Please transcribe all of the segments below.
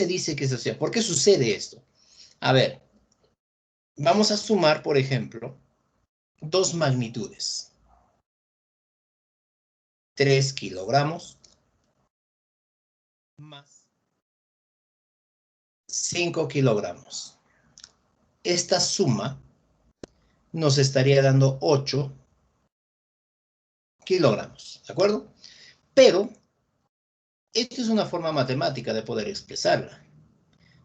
se dice que es así? ¿Por qué sucede esto? A ver, vamos a sumar, por ejemplo, dos magnitudes. 3 kilogramos más 5 kilogramos. Esta suma nos estaría dando 8 kilogramos, ¿de acuerdo? Pero esto es una forma matemática de poder expresarla.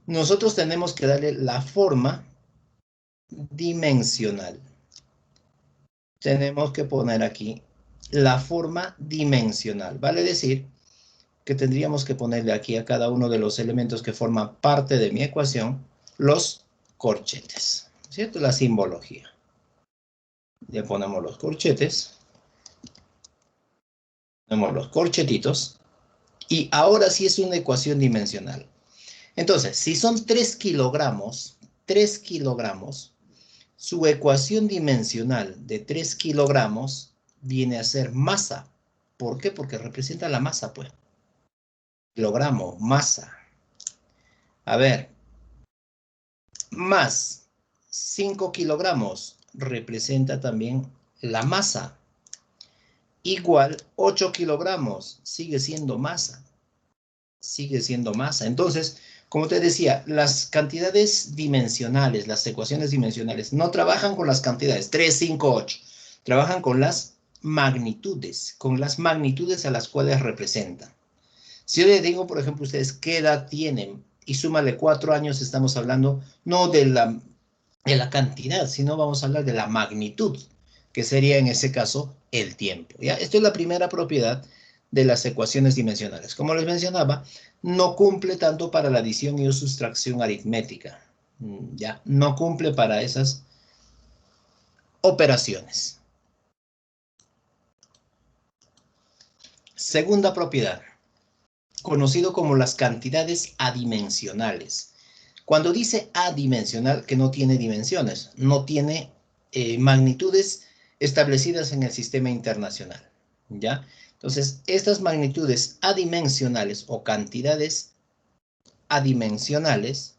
Nosotros tenemos que darle la forma dimensional. Tenemos que poner aquí la forma dimensional. Vale decir que tendríamos que ponerle aquí a cada uno de los elementos que forman parte de mi ecuación los corchetes, ¿cierto? La simbología. Ya ponemos los corchetes. Ponemos los corchetitos. Y ahora sí es una ecuación dimensional. Entonces, si son 3 kilogramos, su ecuación dimensional de 3 kilogramos viene a ser masa. ¿Por qué? Porque representa la masa, pues. Kilogramo, masa. A ver, más 5 kilogramos representa también la masa. Igual 8 kilogramos sigue siendo masa. Sigue siendo masa. Entonces, como te decía, las cantidades dimensionales, las ecuaciones dimensionales, no trabajan con las cantidades 3, 5, 8. Trabajan con las magnitudes a las cuales representan. Si yo le digo, por ejemplo, a ustedes qué edad tienen y súmale 4 años, estamos hablando no de la cantidad, sino vamos a hablar de la magnitud, que sería en ese caso el tiempo. ¿Ya? Esto es la primera propiedad de las ecuaciones dimensionales. Como les mencionaba, no cumple tanto para la adición y sustracción aritmética. ¿Ya? No cumple para esas operaciones. Segunda propiedad, conocido como las cantidades adimensionales. Cuando dice adimensional, que no tiene dimensiones, no tiene magnitudes establecidas en el sistema internacional, ¿ya? Entonces, estas magnitudes adimensionales o cantidades adimensionales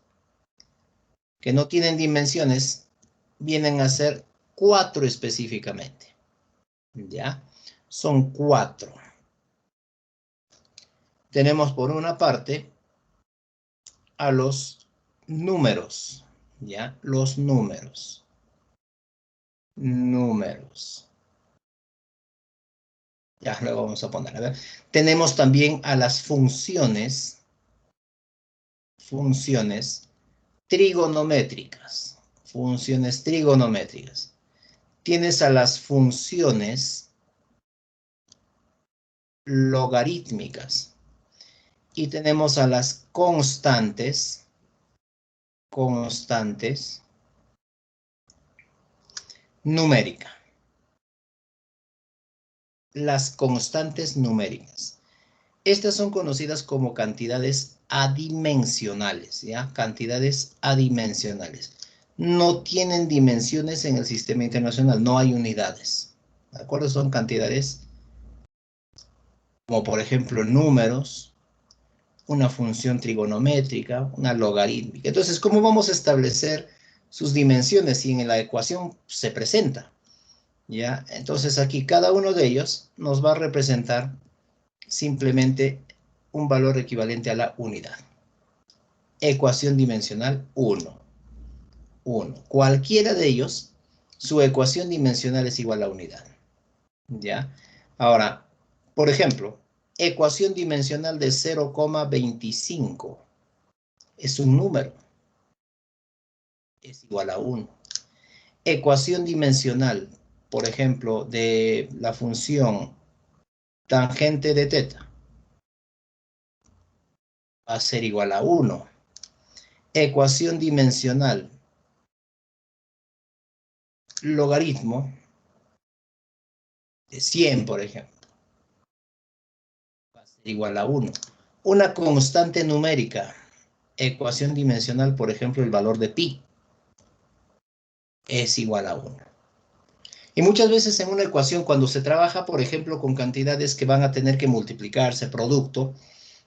que no tienen dimensiones vienen a ser 4 específicamente, ¿ya? Son 4. Tenemos por una parte a los números, ¿ya? Los números. Ya, luego vamos a poner, a ver. Tenemos también a las funciones trigonométricas. Tienes a las funciones logarítmicas. Y tenemos a las constantes numéricas. Las constantes numéricas. Estas son conocidas como cantidades adimensionales, ¿ya? Cantidades adimensionales. No tienen dimensiones en el sistema internacional, no hay unidades, ¿de acuerdo? Son cantidades como, por ejemplo, números, una función trigonométrica, una logarítmica. Entonces, ¿cómo vamos a establecer sus dimensiones si en la ecuación se presenta? ¿Ya? Entonces, aquí cada uno de ellos nos va a representar simplemente un valor equivalente a la unidad. Ecuación dimensional 1. Cualquiera de ellos, su ecuación dimensional es igual a unidad. ¿Ya? Ahora, por ejemplo, ecuación dimensional de 0,25 es un número. Es igual a 1. Ecuación dimensional, por ejemplo, de la función tangente de teta va a ser igual a 1. Ecuación dimensional logaritmo de 100, por ejemplo, va a ser igual a 1. Una constante numérica, ecuación dimensional, por ejemplo, el valor de pi, es igual a 1. Y muchas veces en una ecuación, cuando se trabaja, por ejemplo, con cantidades que van a tener que multiplicarse, producto,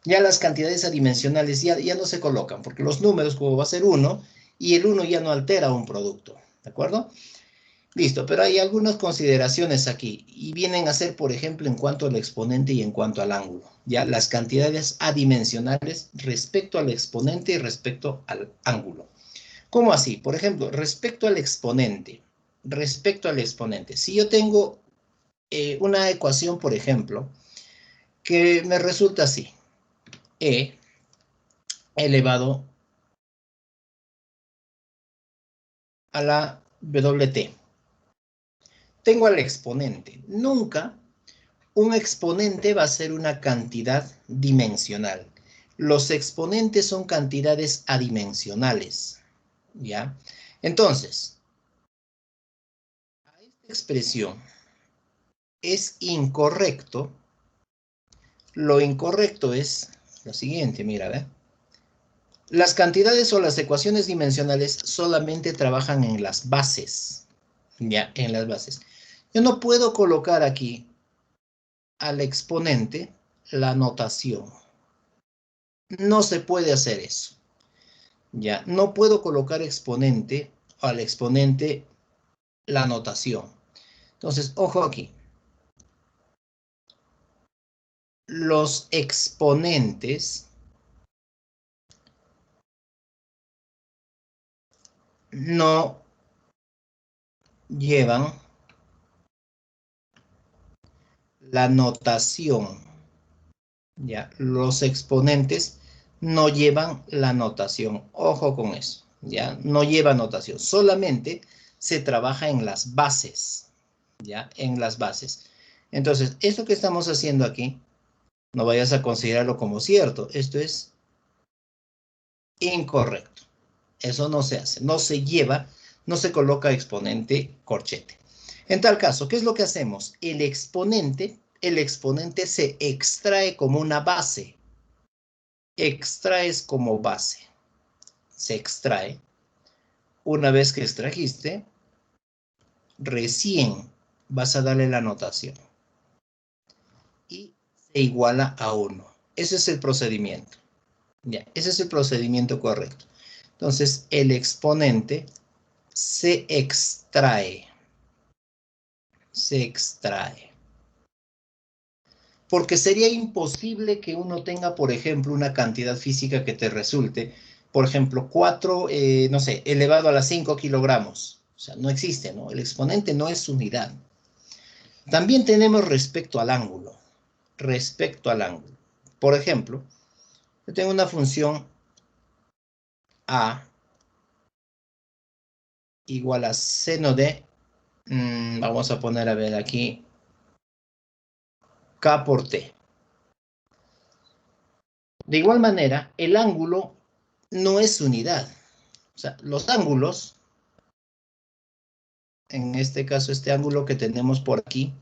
Ya las cantidades adimensionales ya no se colocan, porque los números, como va a ser 1, y el 1 ya no altera un producto, ¿de acuerdo? Listo, pero hay algunas consideraciones aquí, y vienen a ser, por ejemplo, en cuanto al exponente y en cuanto al ángulo. Ya las cantidades adimensionales respecto al exponente y respecto al ángulo. ¿Cómo así? Por ejemplo, respecto al exponente. Si yo tengo una ecuación, por ejemplo, que me resulta así. E elevado a la WT. Tengo al exponente. Nunca un exponente va a ser una cantidad dimensional. Los exponentes son cantidades adimensionales. ¿Ya? Entonces, a esta expresión es incorrecto. Lo incorrecto es lo siguiente, mira, ¿ve? Las cantidades o las ecuaciones dimensionales solamente trabajan en las bases. Ya, en las bases. Yo no puedo colocar aquí al exponente la notación. No se puede hacer eso. Ya, no puedo colocar al exponente la notación. Entonces, ojo aquí. Los exponentes no llevan la notación. Ya, los exponentes no llevan la notación. Ojo con eso. Ya, no lleva notación. Solamente se trabaja en las bases. Ya, en las bases. Entonces, esto que estamos haciendo aquí, no vayas a considerarlo como cierto. Esto es incorrecto. Eso no se hace. No se lleva, no se coloca exponente corchete. En tal caso, ¿qué es lo que hacemos? El exponente se extrae como una base. Extraes como base. Se extrae. Una vez que extrajiste, recién vas a darle la notación. Y se iguala a 1. Ese es el procedimiento. Ya, ese es el procedimiento correcto. Entonces, el exponente se extrae. Se extrae. Porque sería imposible que uno tenga, por ejemplo, una cantidad física que te resulte, por ejemplo, 4, no sé, elevado a las 5 kilogramos. O sea, no existe, ¿no? El exponente no es unidad. También tenemos respecto al ángulo. Respecto al ángulo. Por ejemplo, yo tengo una función A igual a seno de, vamos a poner, a ver aquí, K por T. De igual manera, el ángulo no es unidad. O sea, los ángulos, en este caso este ángulo que tenemos por aquí,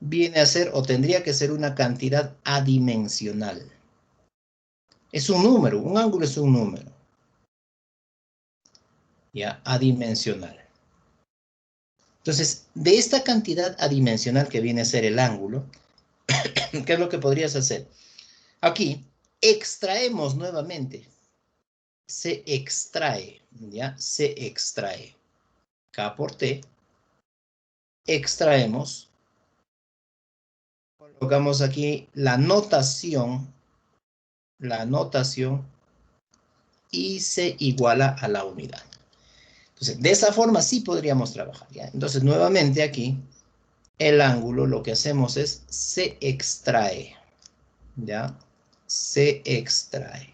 viene a ser o tendría que ser una cantidad adimensional. Es un número, un ángulo es un número. Ya, adimensional. Entonces, de esta cantidad adimensional que viene a ser el ángulo, ¿qué es lo que podrías hacer? Aquí extraemos nuevamente. Se extrae, ¿ya? Se extrae. K por T. Extraemos. Colocamos aquí la notación y se iguala a la unidad. Entonces, de esa forma sí podríamos trabajar, ¿ya? Entonces, nuevamente aquí, el ángulo, lo que hacemos es se extrae, ¿ya? Se extrae.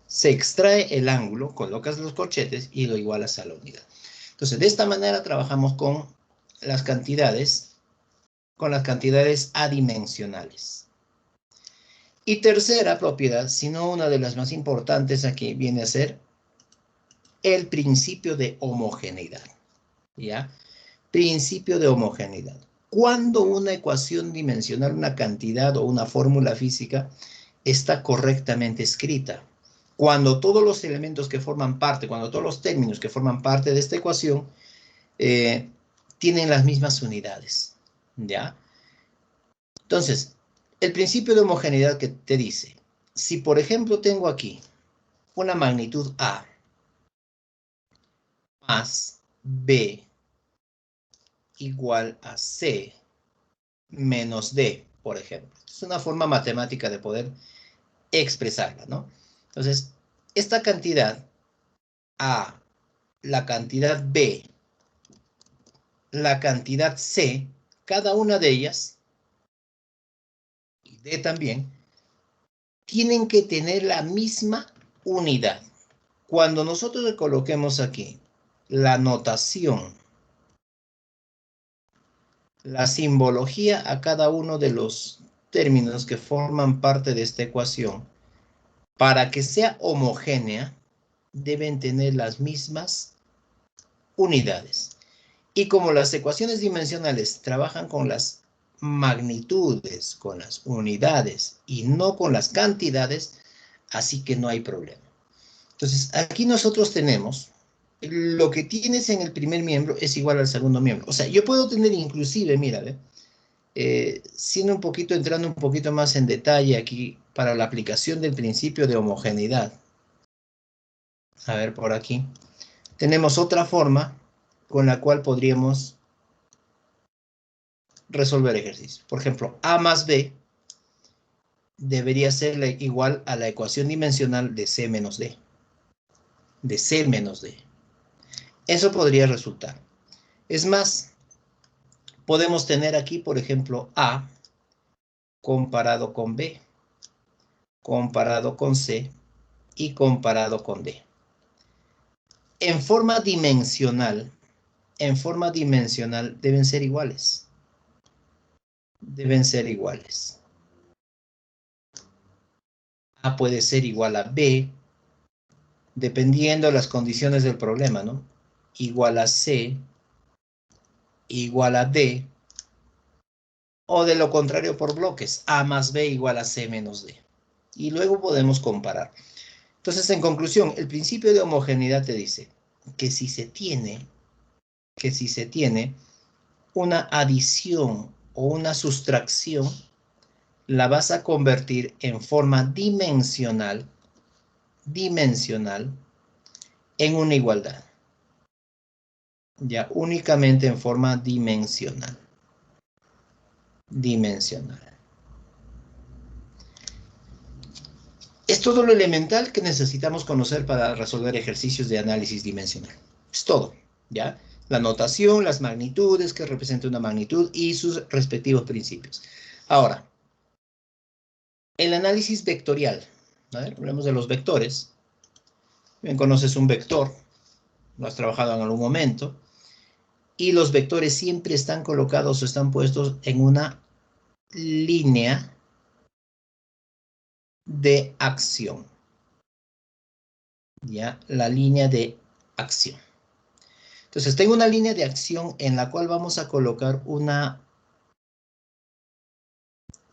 Se extrae el ángulo, colocas los corchetes y lo igualas a la unidad. Entonces, de esta manera trabajamos con las cantidades adimensionales. Y tercera propiedad, si no una de las más importantes aquí, viene a ser el principio de homogeneidad. ¿Ya? Principio de homogeneidad. Cuando una ecuación dimensional, una cantidad o una fórmula física está correctamente escrita. Cuando todos los elementos que forman parte, cuando todos los términos que forman parte de esta ecuación tienen las mismas unidades. ¿Ya? Entonces, el principio de homogeneidad que te dice, si por ejemplo tengo aquí una magnitud A más B igual a C menos D, por ejemplo. Es una forma matemática de poder expresarla, ¿no? Entonces, esta cantidad A, la cantidad B, la cantidad C, cada una de ellas, y D también, tienen que tener la misma unidad. Cuando nosotros le coloquemos aquí la notación, la simbología a cada uno de los términos que forman parte de esta ecuación, para que sea homogénea, deben tener las mismas unidades. Y como las ecuaciones dimensionales trabajan con las magnitudes, con las unidades y no con las cantidades, así que no hay problema. Entonces, aquí nosotros tenemos lo que tienes en el primer miembro es igual al segundo miembro. O sea, yo puedo tener inclusive, mira, entrando un poquito más en detalle aquí para la aplicación del principio de homogeneidad. A ver, por aquí. Tenemos otra forma con la cual podríamos resolver ejercicios. Por ejemplo, A más B debería ser igual a la ecuación dimensional de C menos D. De C menos D. Eso podría resultar. Es más, podemos tener aquí, por ejemplo, A comparado con B, comparado con C y comparado con D. En forma dimensional deben ser iguales. Deben ser iguales. A puede ser igual a B, dependiendo de las condiciones del problema, ¿no? Igual a C, igual a D, o de lo contrario por bloques, A más B igual a C menos D. Y luego podemos comparar. Entonces, en conclusión, el principio de homogeneidad te dice que si se tiene una adición o una sustracción, la vas a convertir en forma dimensional en una igualdad. Ya únicamente en forma dimensional. Es todo lo elemental que necesitamos conocer para resolver ejercicios de análisis dimensional. Es todo, ¿ya? La notación, las magnitudes que representa una magnitud y sus respectivos principios. Ahora, el análisis vectorial. A ver, hablemos de los vectores. Bien, conoces un vector, lo has trabajado en algún momento, y los vectores siempre están colocados o están puestos en una línea de acción. ¿Ya? La línea de acción. Entonces, tengo una línea de acción en la cual vamos a colocar un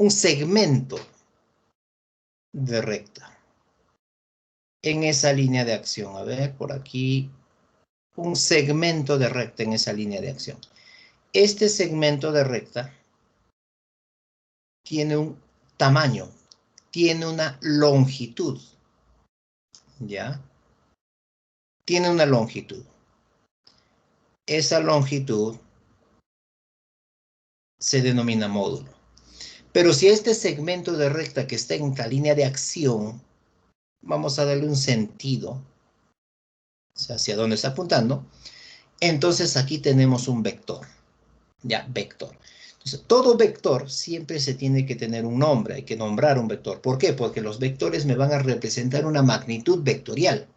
segmento de recta en esa línea de acción. A ver, por aquí, un segmento de recta en esa línea de acción. Este segmento de recta tiene un tamaño, tiene una longitud, ¿ya? Tiene una longitud. Esa longitud se denomina módulo. Pero si este segmento de recta que está en la línea de acción, vamos a darle un sentido, o sea, hacia dónde está apuntando, entonces aquí tenemos un vector, ya, vector. Entonces, todo vector siempre se tiene que tener un nombre, hay que nombrar un vector. ¿Por qué? Porque los vectores me van a representar una magnitud vectorial.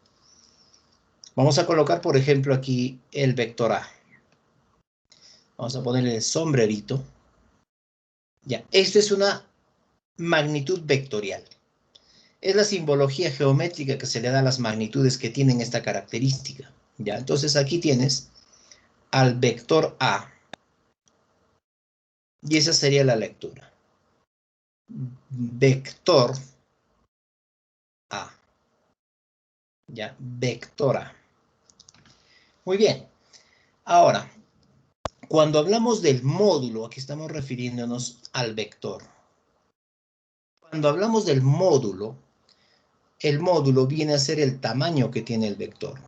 Vamos a colocar, por ejemplo, aquí el vector A. Vamos a ponerle el sombrerito. Ya, esto es una magnitud vectorial. Es la simbología geométrica que se le da a las magnitudes que tienen esta característica. ¿Ya? Entonces aquí tienes al vector A. Y esa sería la lectura. Vector A. ¿Ya? Vector A. Muy bien. Ahora, Cuando hablamos del módulo, aquí estamos refiriéndonos al vector. Cuando hablamos del módulo, el módulo viene a ser el tamaño que tiene el vector.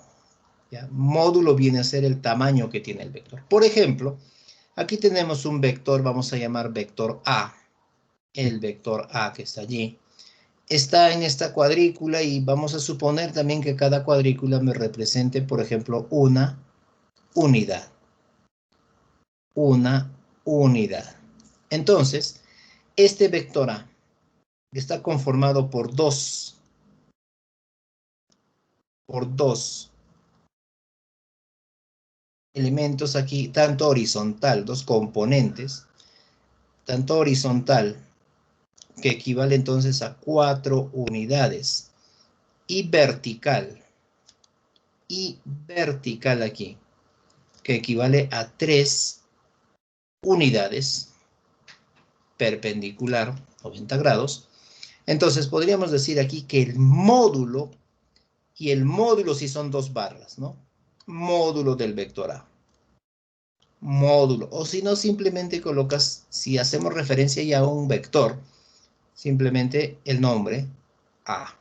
¿Ya? Módulo viene a ser el tamaño que tiene el vector. Por ejemplo, aquí tenemos un vector, vamos a llamar vector A. El vector A que está allí. Está en esta cuadrícula y vamos a suponer también que cada cuadrícula me represente, por ejemplo, una unidad. Una unidad. Entonces, este vector A está conformado por dos elementos aquí, tanto horizontal, dos componentes, tanto horizontal, que equivale entonces a 4 unidades, y vertical aquí, que equivale a 3 unidades, perpendicular, 90 grados. Entonces podríamos decir aquí que el módulo, y el módulo sí son dos barras, ¿no? Módulo del vector A. Módulo, o si no, simplemente colocas, si hacemos referencia ya a un vector, simplemente el nombre A.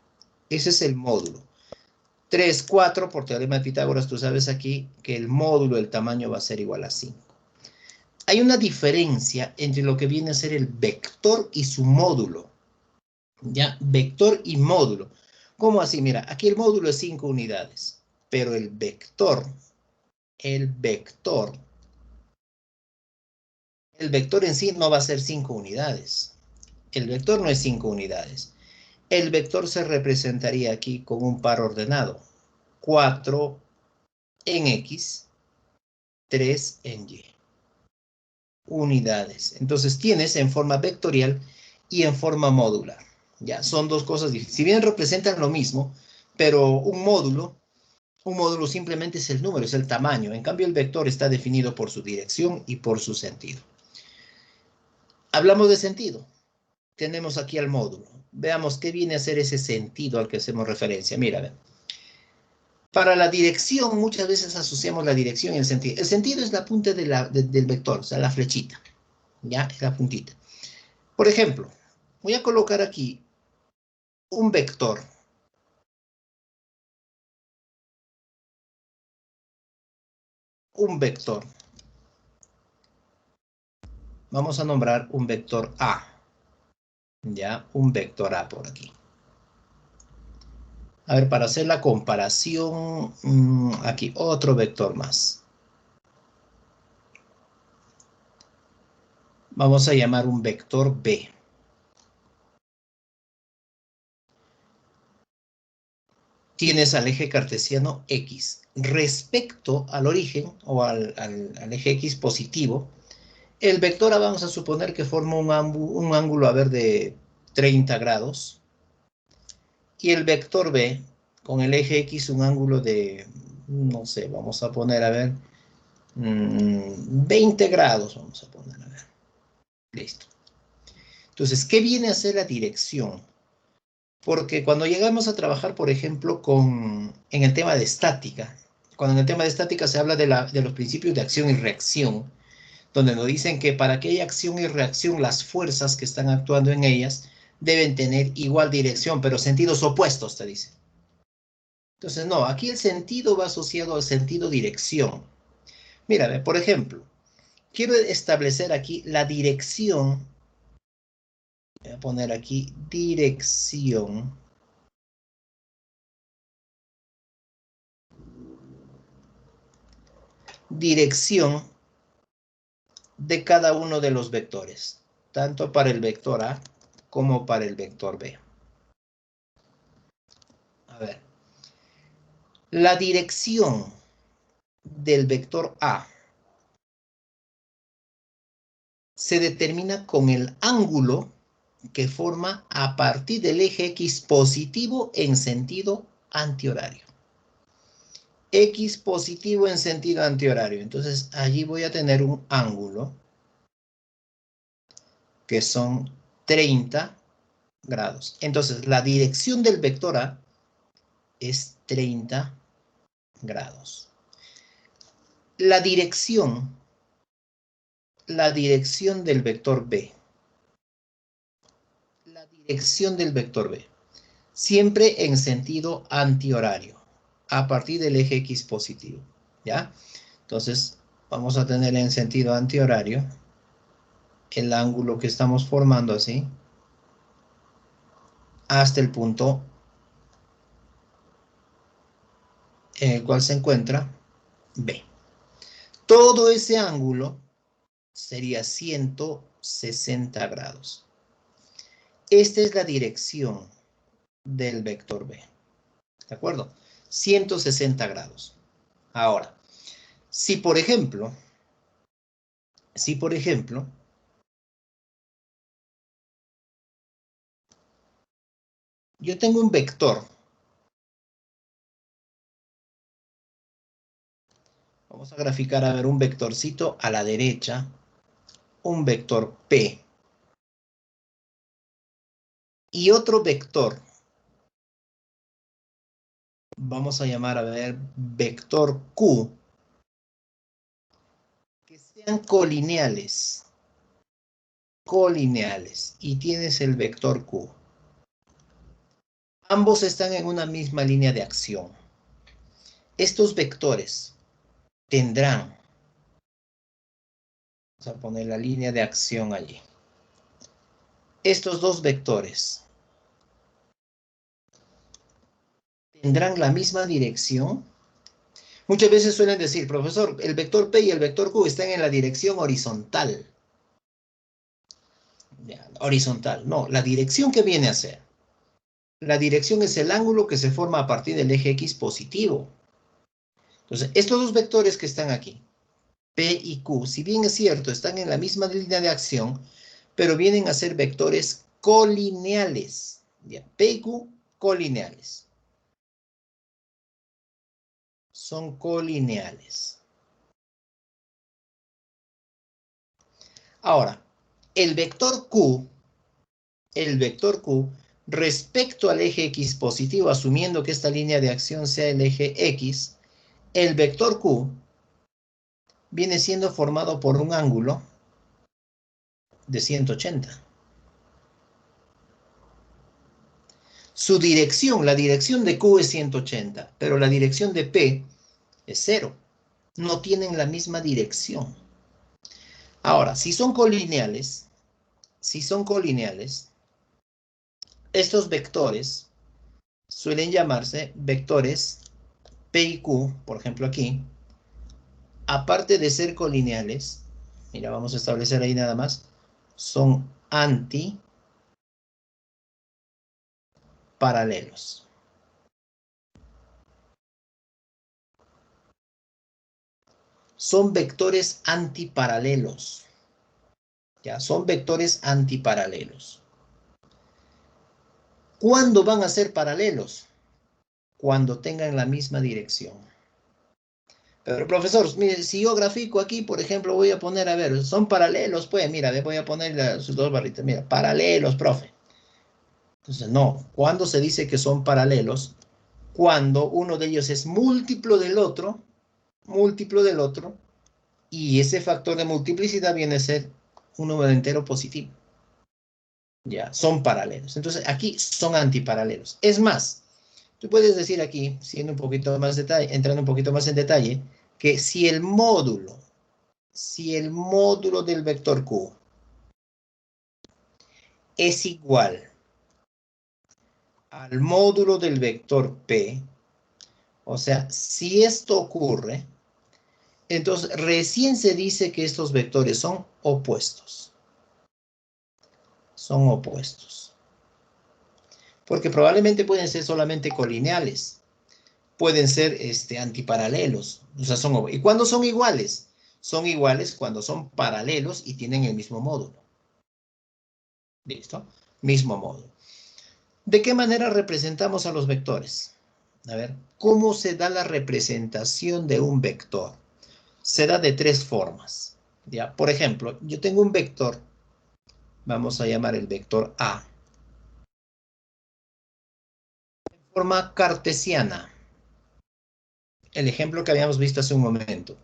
Ese es el módulo. 3, 4, por teorema de Pitágoras, tú sabes aquí que el módulo, el tamaño va a ser igual a 5. Hay una diferencia entre lo que viene a ser el vector y su módulo. ¿Ya? Vector y módulo. ¿Cómo así? Mira, aquí el módulo es 5 unidades, pero el vector en sí no va a ser 5 unidades. El vector no es 5 unidades. El vector se representaría aquí con un par ordenado. 4 en X, 3 en Y. Unidades. Entonces tienes en forma vectorial y en forma modular. Ya, son dos cosas diferentes. Si bien representan lo mismo, pero un módulo simplemente es el número, es el tamaño. En cambio, el vector está definido por su dirección y por su sentido. Hablamos de sentido. Tenemos aquí al módulo. Veamos qué viene a ser ese sentido al que hacemos referencia. Mira, ve. Para la dirección, muchas veces asociamos la dirección y el sentido. El sentido es la punta del vector, o sea, la flechita. ¿Ya? Es la puntita. Por ejemplo, voy a colocar aquí un vector. Un vector. Vamos a nombrar un vector A. ¿Ya? Un vector A por aquí. A ver, para hacer la comparación, aquí otro vector más. Vamos a llamar un vector B. Tienes al eje cartesiano X. Respecto al origen o al eje X positivo, el vector A vamos a suponer que forma un ángulo a ver de 30 grados. Y el vector B con el eje X un ángulo de, no sé, vamos a poner, a ver, 20 grados, vamos a poner, a ver. Listo. Entonces, ¿qué viene a ser la dirección? Porque cuando llegamos a trabajar, por ejemplo, en el tema de estática, cuando en el tema de estática se habla de los principios de acción y reacción, donde nos dicen que para que haya acción y reacción, las fuerzas que están actuando en ellas deben tener igual dirección, pero sentidos opuestos, te dice. Entonces, no, aquí el sentido va asociado al sentido dirección. Mira, por ejemplo, quiero establecer aquí la dirección. Voy a poner aquí dirección. Dirección de cada uno de los vectores, tanto para el vector A como para el vector B. A ver, la dirección del vector A se determina con el ángulo que forma a partir del eje X positivo en sentido antihorario. X positivo en sentido antihorario. Entonces, allí voy a tener un ángulo que son 30 grados. Entonces, la dirección del vector A es 30 grados. La dirección la dirección del vector B. La dirección del vector B. Siempre en sentido antihorario, a partir del eje X positivo, ¿ya? Entonces, vamos a tener en sentido antihorario el ángulo que estamos formando así, hasta el punto en el cual se encuentra B. Todo ese ángulo sería 160 grados. Esta es la dirección del vector B. ¿De acuerdo? 160 grados. Ahora, si por ejemplo, yo tengo un vector. Vamos a graficar a ver un vectorcito a la derecha, un vector P. Y otro vector, vamos a llamar a ver vector Q, que sean colineales. Colineales. Y tienes el vector Q. Ambos están en una misma línea de acción. Estos vectores tendrán, vamos a poner la línea de acción allí. Estos dos vectores tendrán la misma dirección. Muchas veces suelen decir, profesor, el vector P y el vector Q están en la dirección horizontal. Ya, horizontal, no, la dirección que viene a ser. La dirección es el ángulo que se forma a partir del eje X positivo. Entonces, estos dos vectores que están aquí, P y Q, si bien es cierto, están en la misma línea de acción, pero vienen a ser vectores colineales. Ya, P y Q, colineales. Son colineales. Ahora, el vector Q, respecto al eje X positivo, asumiendo que esta línea de acción sea el eje X, el vector Q viene siendo formado por un ángulo de 180. Su dirección, la dirección de Q es 180, pero la dirección de P es 0. No tienen la misma dirección. Ahora, si son colineales, estos vectores suelen llamarse vectores P y Q, por ejemplo aquí, aparte de ser colineales, mira, vamos a establecer ahí nada más, son antiparalelos. Son vectores antiparalelos. Ya, son vectores antiparalelos. ¿Cuándo van a ser paralelos? Cuando tengan la misma dirección. Pero profesor, mire, si yo grafico aquí, por ejemplo, voy a poner, a ver, son paralelos, pues, mira, le voy a poner sus dos barritas, mira, paralelos, profe. Entonces, no, ¿cuándo se dice que son paralelos? Cuando uno de ellos es múltiplo del otro, y ese factor de multiplicidad viene a ser un número entero positivo. Ya, son paralelos. Entonces, aquí son antiparalelos. Es más, tú puedes decir aquí, siendo un poquito más detalle, entrando un poquito más en detalle, que si el módulo del vector Q es igual al módulo del vector P, o sea, si esto ocurre, entonces recién se dice que estos vectores son opuestos. Son opuestos. Porque probablemente pueden ser solamente colineales. Pueden ser antiparalelos. O sea, ¿y cuándo son iguales? Son iguales cuando son paralelos y tienen el mismo módulo. ¿Listo? Mismo módulo. ¿De qué manera representamos a los vectores? A ver, ¿cómo se da la representación de un vector? Se da de tres formas. ¿Ya? Por ejemplo, yo tengo un vector, vamos a llamar el vector A, en forma cartesiana. El ejemplo que habíamos visto hace un momento.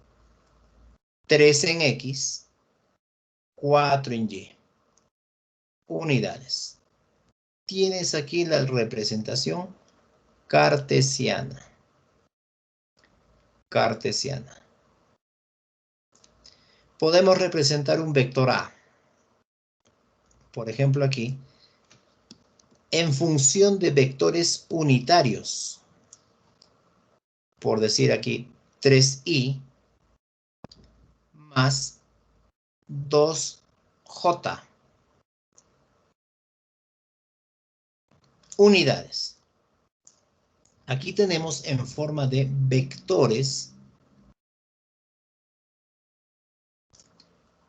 3 en X 4 en Y. Unidades. Tienes aquí la representación cartesiana. Cartesiana. Podemos representar un vector A. Por ejemplo, aquí, en función de vectores unitarios. Por decir aquí, 3i más 2j. Unidades. Aquí tenemos en forma de vectores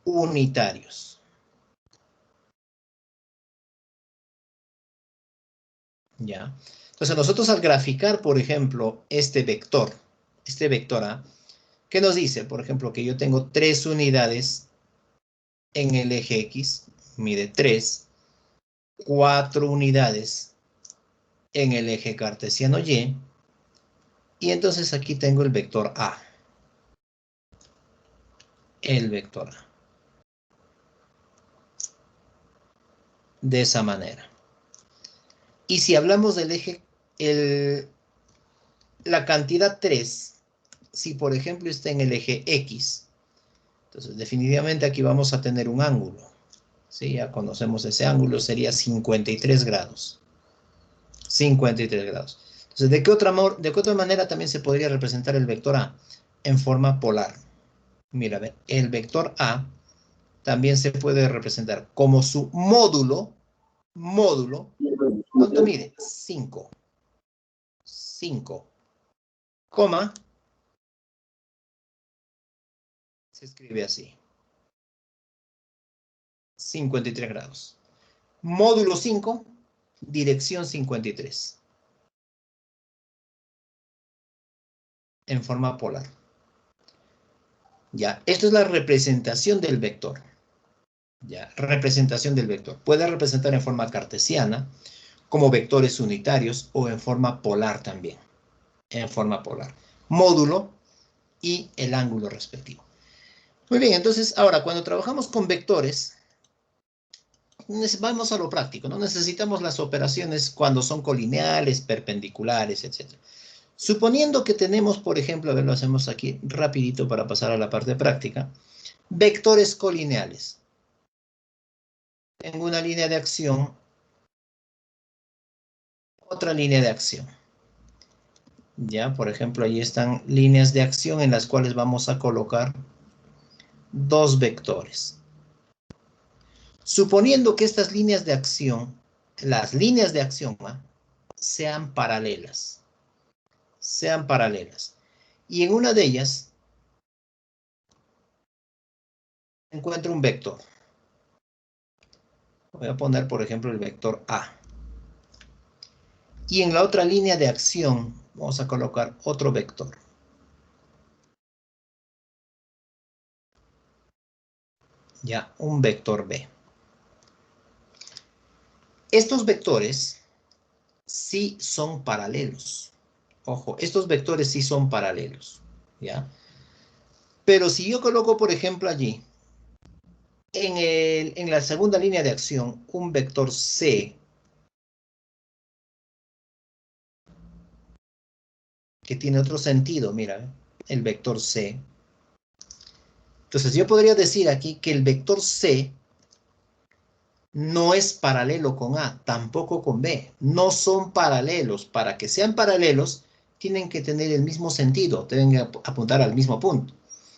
unitarios. ¿Ya? Entonces nosotros al graficar, por ejemplo, este vector A, ¿qué nos dice? Por ejemplo, que yo tengo 3 unidades en el eje X, mide 3, 4 unidades en el eje cartesiano Y, y entonces aquí tengo el vector A. El vector A. De esa manera. Y si hablamos del eje, la cantidad 3, si por ejemplo está en el eje X, entonces definitivamente aquí vamos a tener un ángulo. ¿Sí? Ya conocemos ese ángulo, sería 53 grados. 53 grados. Entonces, ¿de qué otra manera también se podría representar el vector A? En forma polar. Mira, ve, el vector A también se puede representar como su módulo, ¿cuánto mide? 5. 5, coma, se escribe así. 53 grados. Módulo 5, dirección 53. En forma polar. Ya, esto es la representación del vector. Ya, representación del vector. Puede representar en forma cartesiana, como vectores unitarios, o en forma polar también. En forma polar. Módulo y el ángulo respectivo. Muy bien, entonces, ahora, cuando trabajamos con vectores, vamos a lo práctico, ¿no? Necesitamos las operaciones cuando son colineales, perpendiculares, etc. Suponiendo que tenemos, por ejemplo, a ver, lo hacemos aquí rapidito para pasar a la parte práctica, vectores colineales. En una línea de acción, otra línea de acción. Ya, por ejemplo, ahí están líneas de acción en las cuales vamos a colocar dos vectores. Suponiendo que estas líneas de acción, las líneas de acción, sean paralelas. Sean paralelas. Y en una de ellas encuentro un vector. Voy a poner, por ejemplo, el vector A. Y en la otra línea de acción vamos a colocar otro vector. Ya, un vector B. Estos vectores sí son paralelos. Ojo, estos vectores sí son paralelos. ¿Ya? Pero si yo coloco, por ejemplo, allí, en la segunda línea de acción, un vector C, que tiene otro sentido, mira, el vector C. Entonces yo podría decir aquí que el vector C no es paralelo con A, tampoco con B. No son paralelos. Para que sean paralelos, tienen que tener el mismo sentido, tienen que apuntar al mismo punto.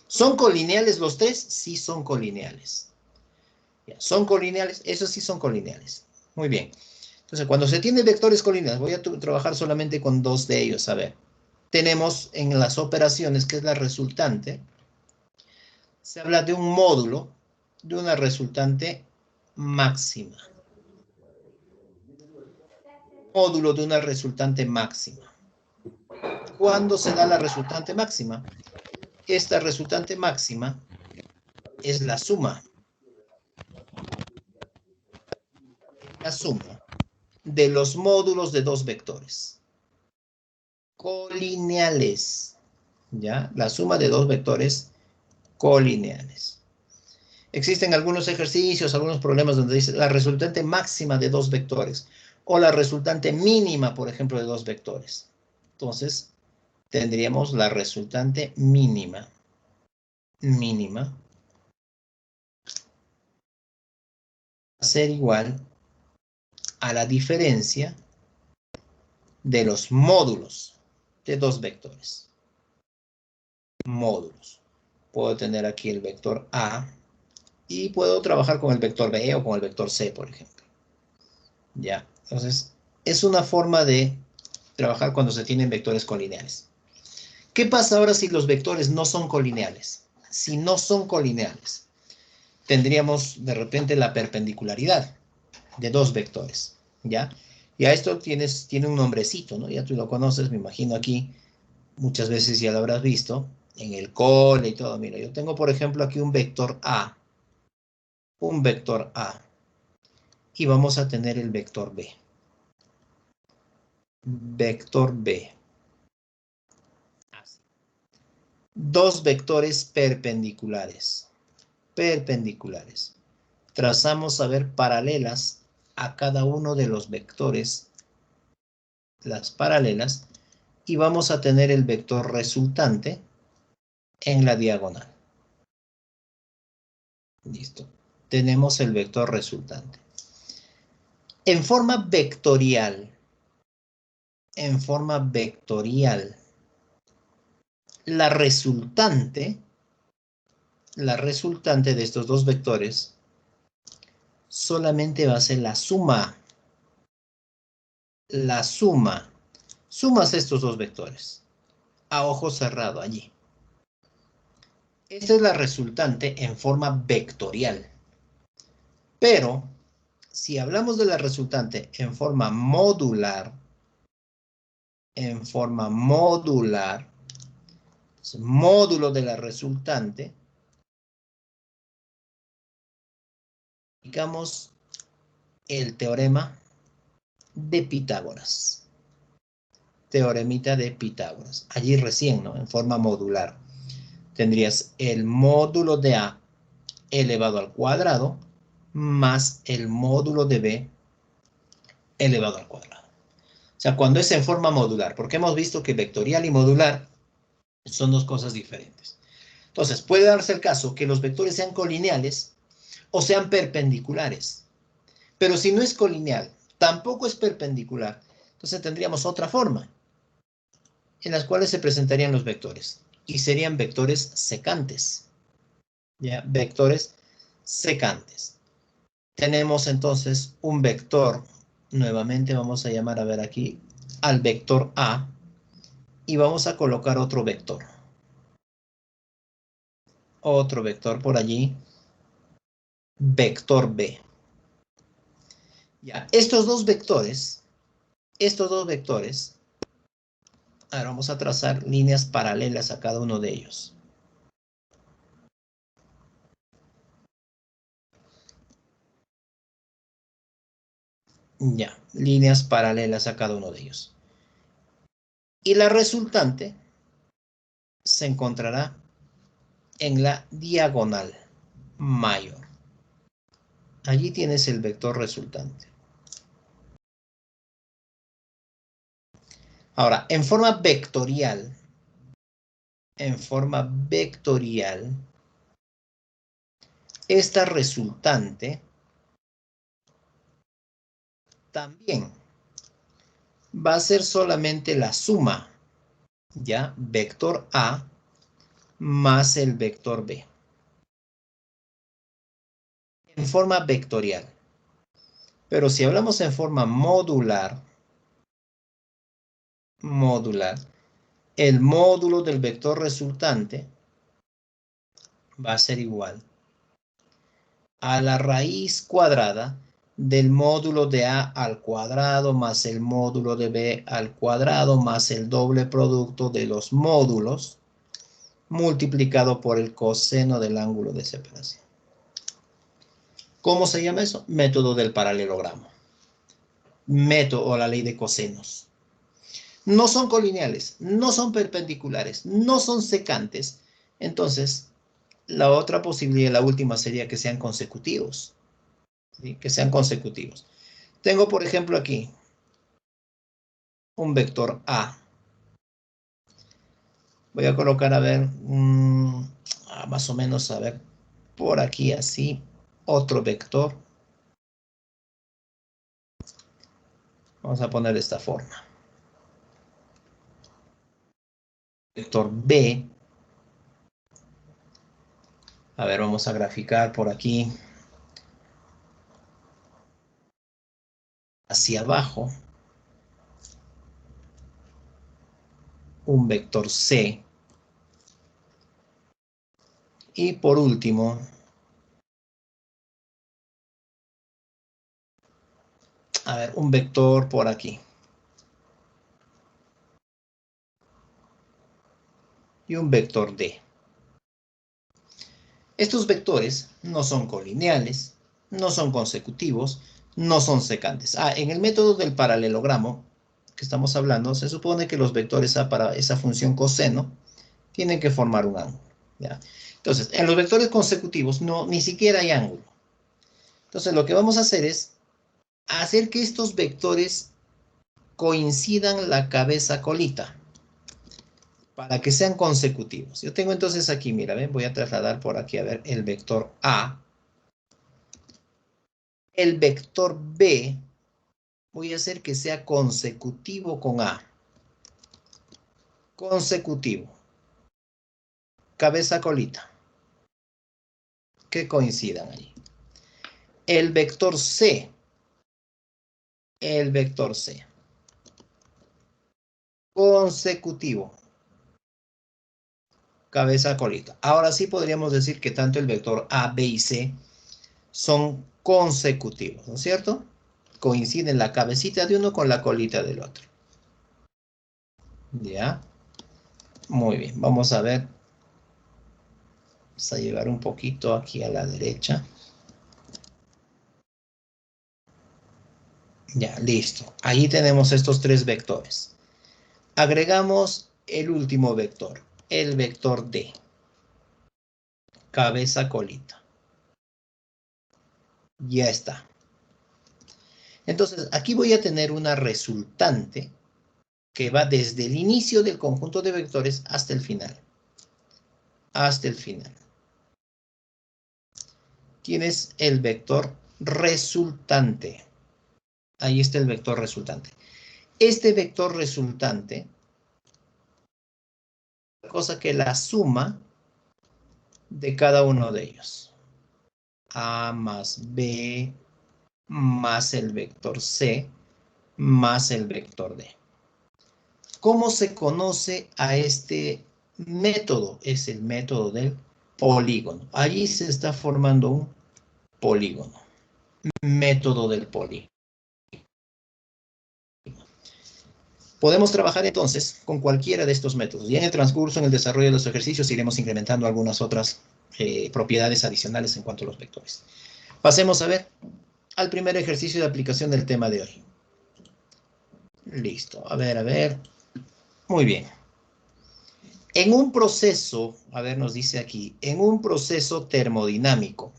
¿Son colineales los tres? Sí son colineales. Ya, ¿son colineales? Esos sí son colineales. Muy bien. Entonces, cuando se tiene vectores colineales, voy a trabajar solamente con dos de ellos. A ver, tenemos en las operaciones, que es la resultante, se habla de un módulo de una resultante máxima. Módulo de una resultante máxima. ¿Cuándo se da la resultante máxima? Esta resultante máxima es la suma de los módulos de dos vectores colineales. ¿Ya? La suma de dos vectores colineales. Existen algunos ejercicios, algunos problemas donde dice la resultante máxima de 2 vectores o la resultante mínima, por ejemplo, de 2 vectores. Entonces, tendríamos la resultante mínima. Va a ser igual a la diferencia de los módulos de 2 vectores. Módulos. Puedo tener aquí el vector A y puedo trabajar con el vector B o con el vector C, por ejemplo. Ya, entonces, es una forma de trabajar cuando se tienen vectores colineales. ¿Qué pasa ahora si los vectores no son colineales? Si no son colineales, tendríamos de repente la perpendicularidad de 2 vectores, ¿ya? Y a esto tiene un nombrecito, ¿no? Ya tú lo conoces, me imagino aquí, muchas veces ya lo habrás visto, en el cole y todo. Mira, yo tengo, por ejemplo, aquí un vector A, y vamos a tener el vector B. Vector B. Así. 2 vectores perpendiculares. Trazamos a ver paralelas a cada uno de los vectores, las paralelas, y vamos a tener el vector resultante en la diagonal. Listo. Tenemos el vector resultante. En forma vectorial, la resultante de estos 2 vectores solamente va a ser la suma. Sumas estos 2 vectores a ojo cerrado allí. Esta es la resultante en forma vectorial. Pero, si hablamos de la resultante en forma modular, módulo de la resultante, aplicamos el teorema de Pitágoras. Teoremita de Pitágoras. Allí recién, ¿no? En forma modular. Tendrías el módulo de A elevado al cuadrado más el módulo de B elevado al cuadrado. O sea, cuando es en forma modular, porque hemos visto que vectorial y modular son 2 cosas diferentes. Entonces, puede darse el caso que los vectores sean colineales o sean perpendiculares. Pero si no es colineal, tampoco es perpendicular, entonces tendríamos otra forma en las cuales se presentarían los vectores. Y serían vectores secantes. ¿Ya? Vectores secantes. Tenemos entonces un vector. Nuevamente vamos a llamar, a ver aquí, al vector A. Y vamos a colocar otro vector. Otro vector por allí. Vector B. Ya, estos dos vectores, ahora vamos a trazar líneas paralelas a cada uno de ellos. Ya, líneas paralelas a cada uno de ellos. Y la resultante se encontrará en la diagonal mayor. Allí tienes el vector resultante. Ahora, en forma vectorial, esta resultante también va a ser solamente la suma, ¿ya? Vector A más el vector B. En forma vectorial. Pero si hablamos en forma modular, el módulo del vector resultante va a ser igual a la raíz cuadrada del módulo de A al cuadrado más el módulo de B al cuadrado más el doble producto de los módulos multiplicado por el coseno del ángulo de separación. ¿Cómo se llama eso? Método del paralelogramo. Método o la ley de cosenos. No son colineales, no son perpendiculares, no son secantes. Entonces, La otra posibilidad, la última, sería que sean consecutivos. ¿Sí? Que sean consecutivos. Tengo, por ejemplo, aquí un vector A. Voy a colocar, a ver, más o menos, a ver, por aquí así, otro vector. Vamos a poner de esta forma. Vector B. A ver, vamos a graficar por aquí hacia abajo. Un vector C. Y por último, a ver, un vector por aquí. Y un vector D. Estos vectores no son colineales, no son consecutivos, no son secantes. En el método del paralelogramo que estamos hablando, se supone que los vectores A para esa función coseno tienen que formar un ángulo. ¿Ya? Entonces, en los vectores consecutivos ni siquiera hay ángulo. Entonces, lo que vamos a hacer es hacer que estos vectores coincidan la cabeza colita para que sean consecutivos. Yo tengo entonces aquí, mira, ¿ven? Voy a trasladar por aquí, a ver, el vector A. El vector B, voy a hacer que sea consecutivo con A. Consecutivo. Cabeza colita. Que coincidan allí. El vector C. El vector C. Consecutivo. Cabeza colita. Ahora sí podríamos decir que tanto el vector A, B y C son consecutivos, ¿no es cierto? Coinciden la cabecita de uno con la colita del otro. ¿Ya? Muy bien, vamos a ver. Vamos a llegar un poquito aquí a la derecha. Ya, listo. Ahí tenemos estos tres vectores. Agregamos el último vector, el vector D. Cabeza, colita. Ya está. Entonces, aquí voy a tener una resultante que va desde el inicio del conjunto de vectores hasta el final. Hasta el final. Tienes el vector resultante. Ahí está el vector resultante. Este vector resultante, cosa que la suma de cada uno de ellos. A más B más el vector C más el vector D. ¿Cómo se conoce a este método? Es el método del polígono. Allí se está formando un polígono. Método del polígono. Podemos trabajar entonces con cualquiera de estos métodos. Y en el transcurso, en el desarrollo de los ejercicios, iremos incrementando algunas otras propiedades adicionales en cuanto a los vectores. Pasemos a ver al primer ejercicio de aplicación del tema de hoy. Listo. A ver. Muy bien. En un proceso, a ver, nos dice aquí, en un proceso termodinámico.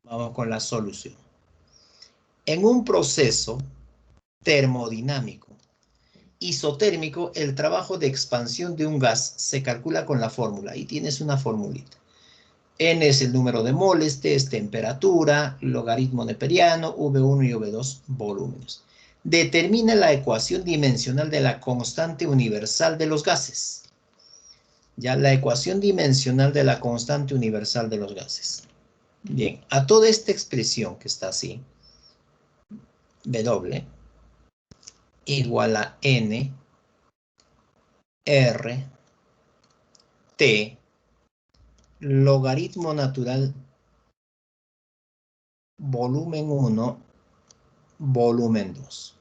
Vamos con la solución. En un proceso termodinámico isotérmico, el trabajo de expansión de un gas se calcula con la fórmula. Ahí tienes una formulita. N es el número de moles, T es temperatura, logaritmo neperiano, V1 y V2 volúmenes. Determina la ecuación dimensional de la constante universal de los gases. Ya, la ecuación dimensional de la constante universal de los gases. Bien, a toda esta expresión que está así, W igual a N, R, T, logaritmo natural, volumen 1, volumen 2.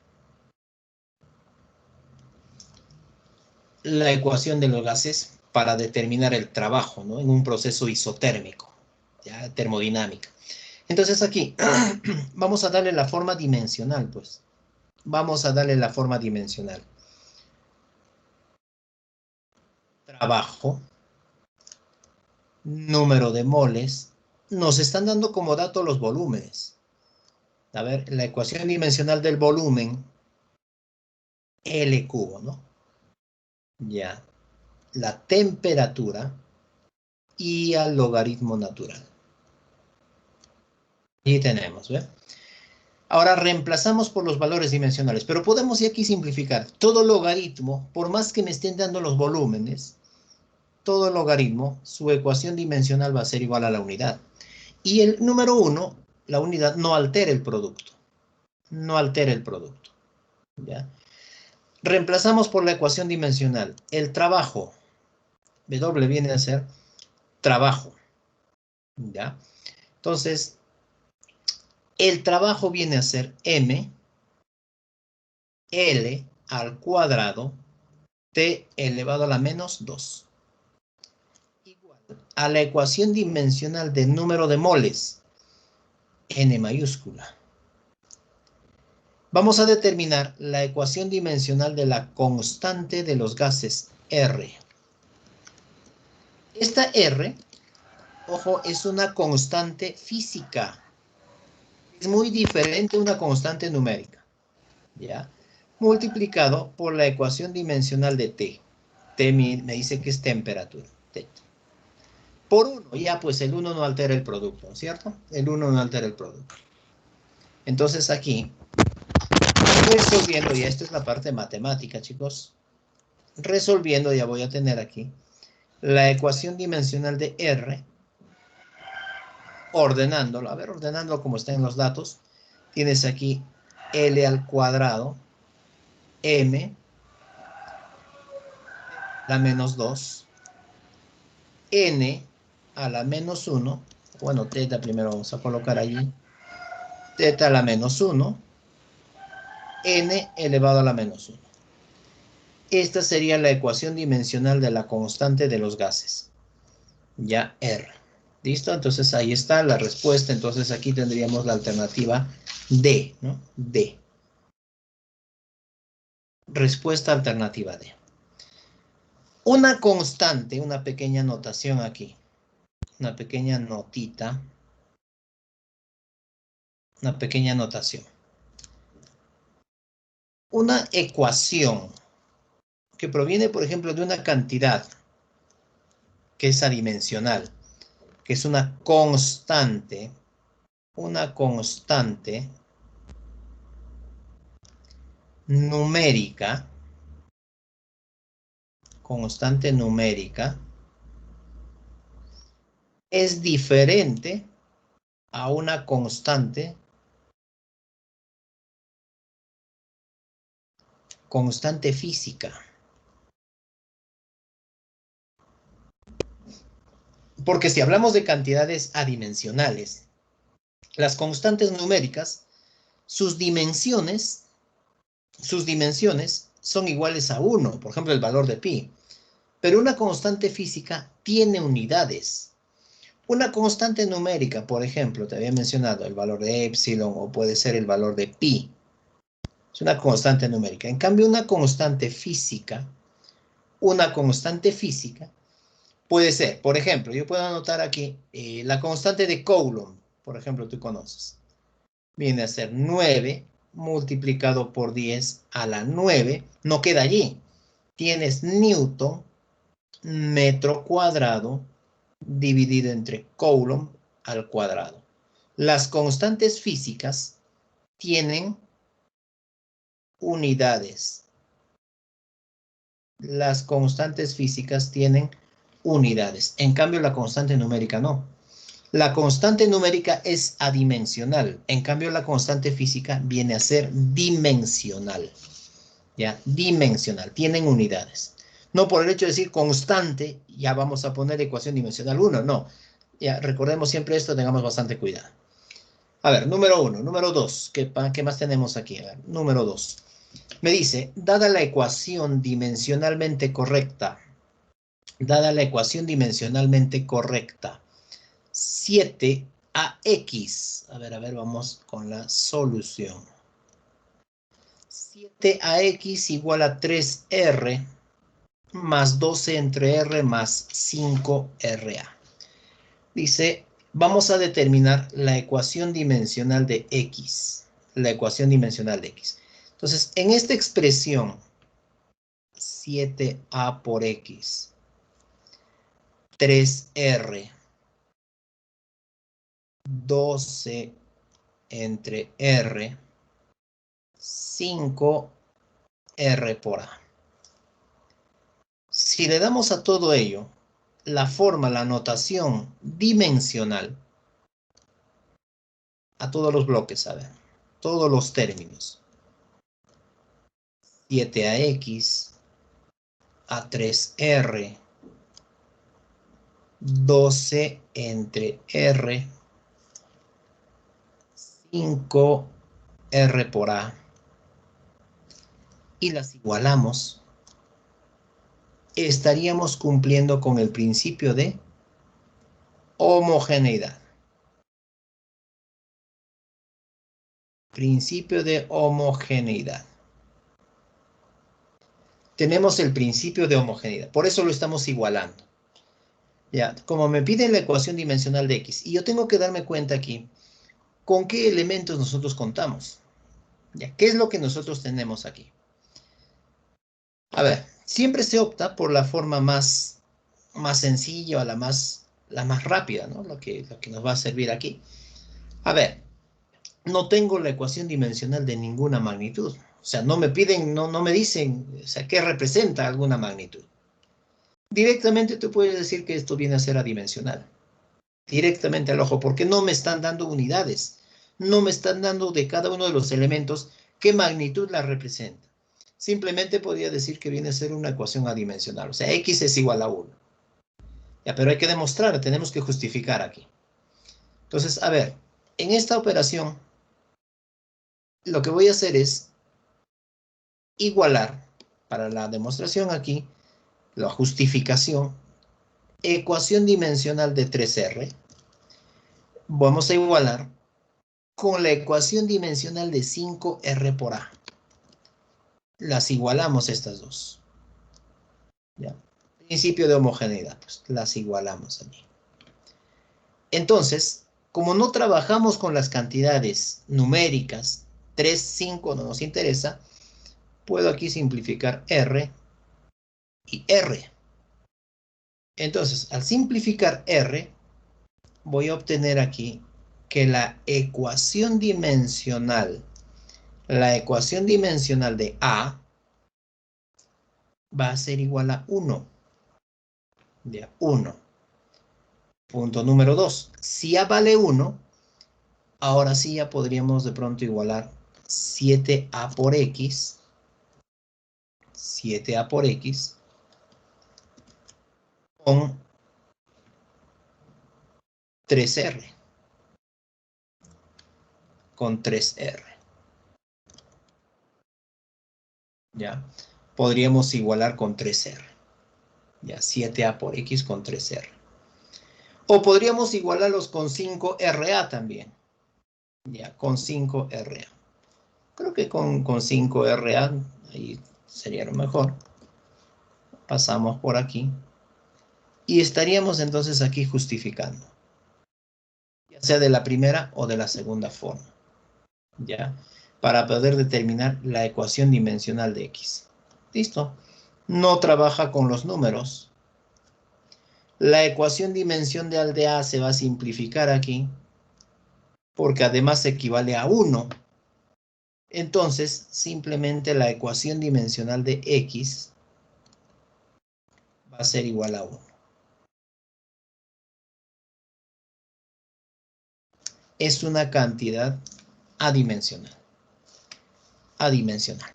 La ecuación de los gases para determinar el trabajo, ¿no? En un proceso isotérmico, ya, termodinámica. Entonces aquí vamos a darle la forma dimensional, pues. Vamos a darle la forma dimensional. Trabajo número de moles. Nos están dando como dato los volúmenes. A ver, la ecuación dimensional del volumen, L cubo, ¿no? Ya. La temperatura y al logaritmo natural. Y tenemos, ¿ve? Ahora reemplazamos por los valores dimensionales, pero podemos y aquí simplificar. Todo logaritmo, por más que me estén dando los volúmenes, todo logaritmo, su ecuación dimensional va a ser igual a la unidad. Y el número 1, la unidad, no altera el producto. No altera el producto. ¿Ya? Reemplazamos por la ecuación dimensional. El trabajo, W viene a ser trabajo. ¿Ya? Entonces, el trabajo viene a ser M, L al cuadrado, T elevado a la menos 2. Igual a la ecuación dimensional del número de moles, N mayúscula. Vamos a determinar la ecuación dimensional de la constante de los gases, R. Esta R, ojo, es una constante física. Es muy diferente a una constante numérica. ¿Ya? Multiplicado por la ecuación dimensional de T. T me dice que es temperatura. T. Por 1, ya pues el 1 no altera el producto, ¿cierto? El 1 no altera el producto. Entonces aquí, resolviendo, ya esta es la parte matemática, chicos. Resolviendo, ya voy a tener aquí la ecuación dimensional de R, ordenándolo, a ver, ordenándolo como está en los datos, tienes aquí L al cuadrado, M, la menos 2, N a la menos 1, bueno, teta primero vamos a colocar allí, teta a la menos 1, N elevado a la menos 1. Esta sería la ecuación dimensional de la constante de los gases, ya R. ¿Listo? Entonces ahí está la respuesta. Entonces aquí tendríamos la alternativa D, ¿no? D. Respuesta alternativa D. Una constante, una pequeña notación aquí. Una pequeña notita. Una pequeña notación. Una ecuación que proviene, por ejemplo, de una cantidad que es adimensional, que es una constante numérica, es diferente a una constante física. Porque si hablamos de cantidades adimensionales, las constantes numéricas, sus dimensiones son iguales a 1, por ejemplo, el valor de pi. Pero una constante física tiene unidades. Una constante numérica, por ejemplo, te había mencionado el valor de epsilon o puede ser el valor de pi. Es una constante numérica. En cambio, una constante física puede ser, por ejemplo, yo puedo anotar aquí la constante de Coulomb, por ejemplo, tú conoces. Viene a ser 9 multiplicado por 10 a la 9, no queda allí. Tienes Newton, metro cuadrado, dividido entre Coulomb al cuadrado. Las constantes físicas tienen unidades. Las constantes físicas tienen unidades. En cambio, la constante numérica no. La constante numérica es adimensional. En cambio, la constante física viene a ser dimensional. ¿Ya? Dimensional. Tienen unidades. No por el hecho de decir constante, ya vamos a poner ecuación dimensional 1. No. Ya, recordemos siempre esto, tengamos bastante cuidado. A ver, número 1. Número 2. ¿Qué más tenemos aquí? A ver, número 2. Me dice, dada la ecuación dimensionalmente correcta, 7ax, a ver, vamos con la solución. 7ax igual a 3r más 12 entre r más 5ra. Dice, vamos a determinar la ecuación dimensional de X. La ecuación dimensional de X. Entonces, en esta expresión, 7a por X, 3R, 12 entre R, 5R por A. Si le damos a todo ello la forma, la notación dimensional, a todos los bloques, a ver, todos los términos. 7AX, A3R, 12 entre R, 5R por A, y las igualamos, estaríamos cumpliendo con el principio de homogeneidad. Principio de homogeneidad. Tenemos el principio de homogeneidad, por eso lo estamos igualando. Ya, como me piden la ecuación dimensional de X, y yo tengo que darme cuenta aquí, ¿con qué elementos nosotros contamos? Ya, ¿qué es lo que nosotros tenemos aquí? A ver, siempre se opta por la forma más sencilla o la más rápida, ¿no? Lo que nos va a servir aquí. A ver, no tengo la ecuación dimensional de ninguna magnitud. O sea, no me piden, no me dicen, o sea, ¿qué representa alguna magnitud? Directamente tú puedes decir que esto viene a ser adimensional. Directamente al ojo, porque no me están dando unidades. No me están dando de cada uno de los elementos qué magnitud la representa. Simplemente podría decir que viene a ser una ecuación adimensional. O sea, X es igual a 1. Ya, pero hay que demostrar, tenemos que justificar aquí. Entonces, a ver, en esta operación, lo que voy a hacer es igualar, para la demostración aquí, la justificación, ecuación dimensional de 3R, vamos a igualar con la ecuación dimensional de 5R por A. Las igualamos estas dos. ¿Ya? Principio de homogeneidad, pues las igualamos aquí. Entonces, como no trabajamos con las cantidades numéricas, 3, 5 no nos interesa, puedo aquí simplificar R y R. Entonces, al simplificar R, voy a obtener aquí que la ecuación dimensional de A va a ser igual a 1. De 1. Punto número 2. Si A vale 1, ahora sí ya podríamos de pronto igualar 7A por X. 7A por X con 3R. Con 3R. ¿Ya? Podríamos igualar con 3R. Ya, 7A por X con 3R. O podríamos igualarlos con 5RA también. Ya, con 5RA. Creo que con 5RA ahí sería lo mejor. Pasamos por aquí. Y estaríamos entonces aquí justificando. Ya sea de la primera o de la segunda forma. ¿Ya? Para poder determinar la ecuación dimensional de X. ¿Listo? No trabaja con los números. La ecuación dimensional de A se va a simplificar aquí, porque además equivale a 1. Entonces, simplemente la ecuación dimensional de X va a ser igual a 1. Es una cantidad adimensional. Adimensional.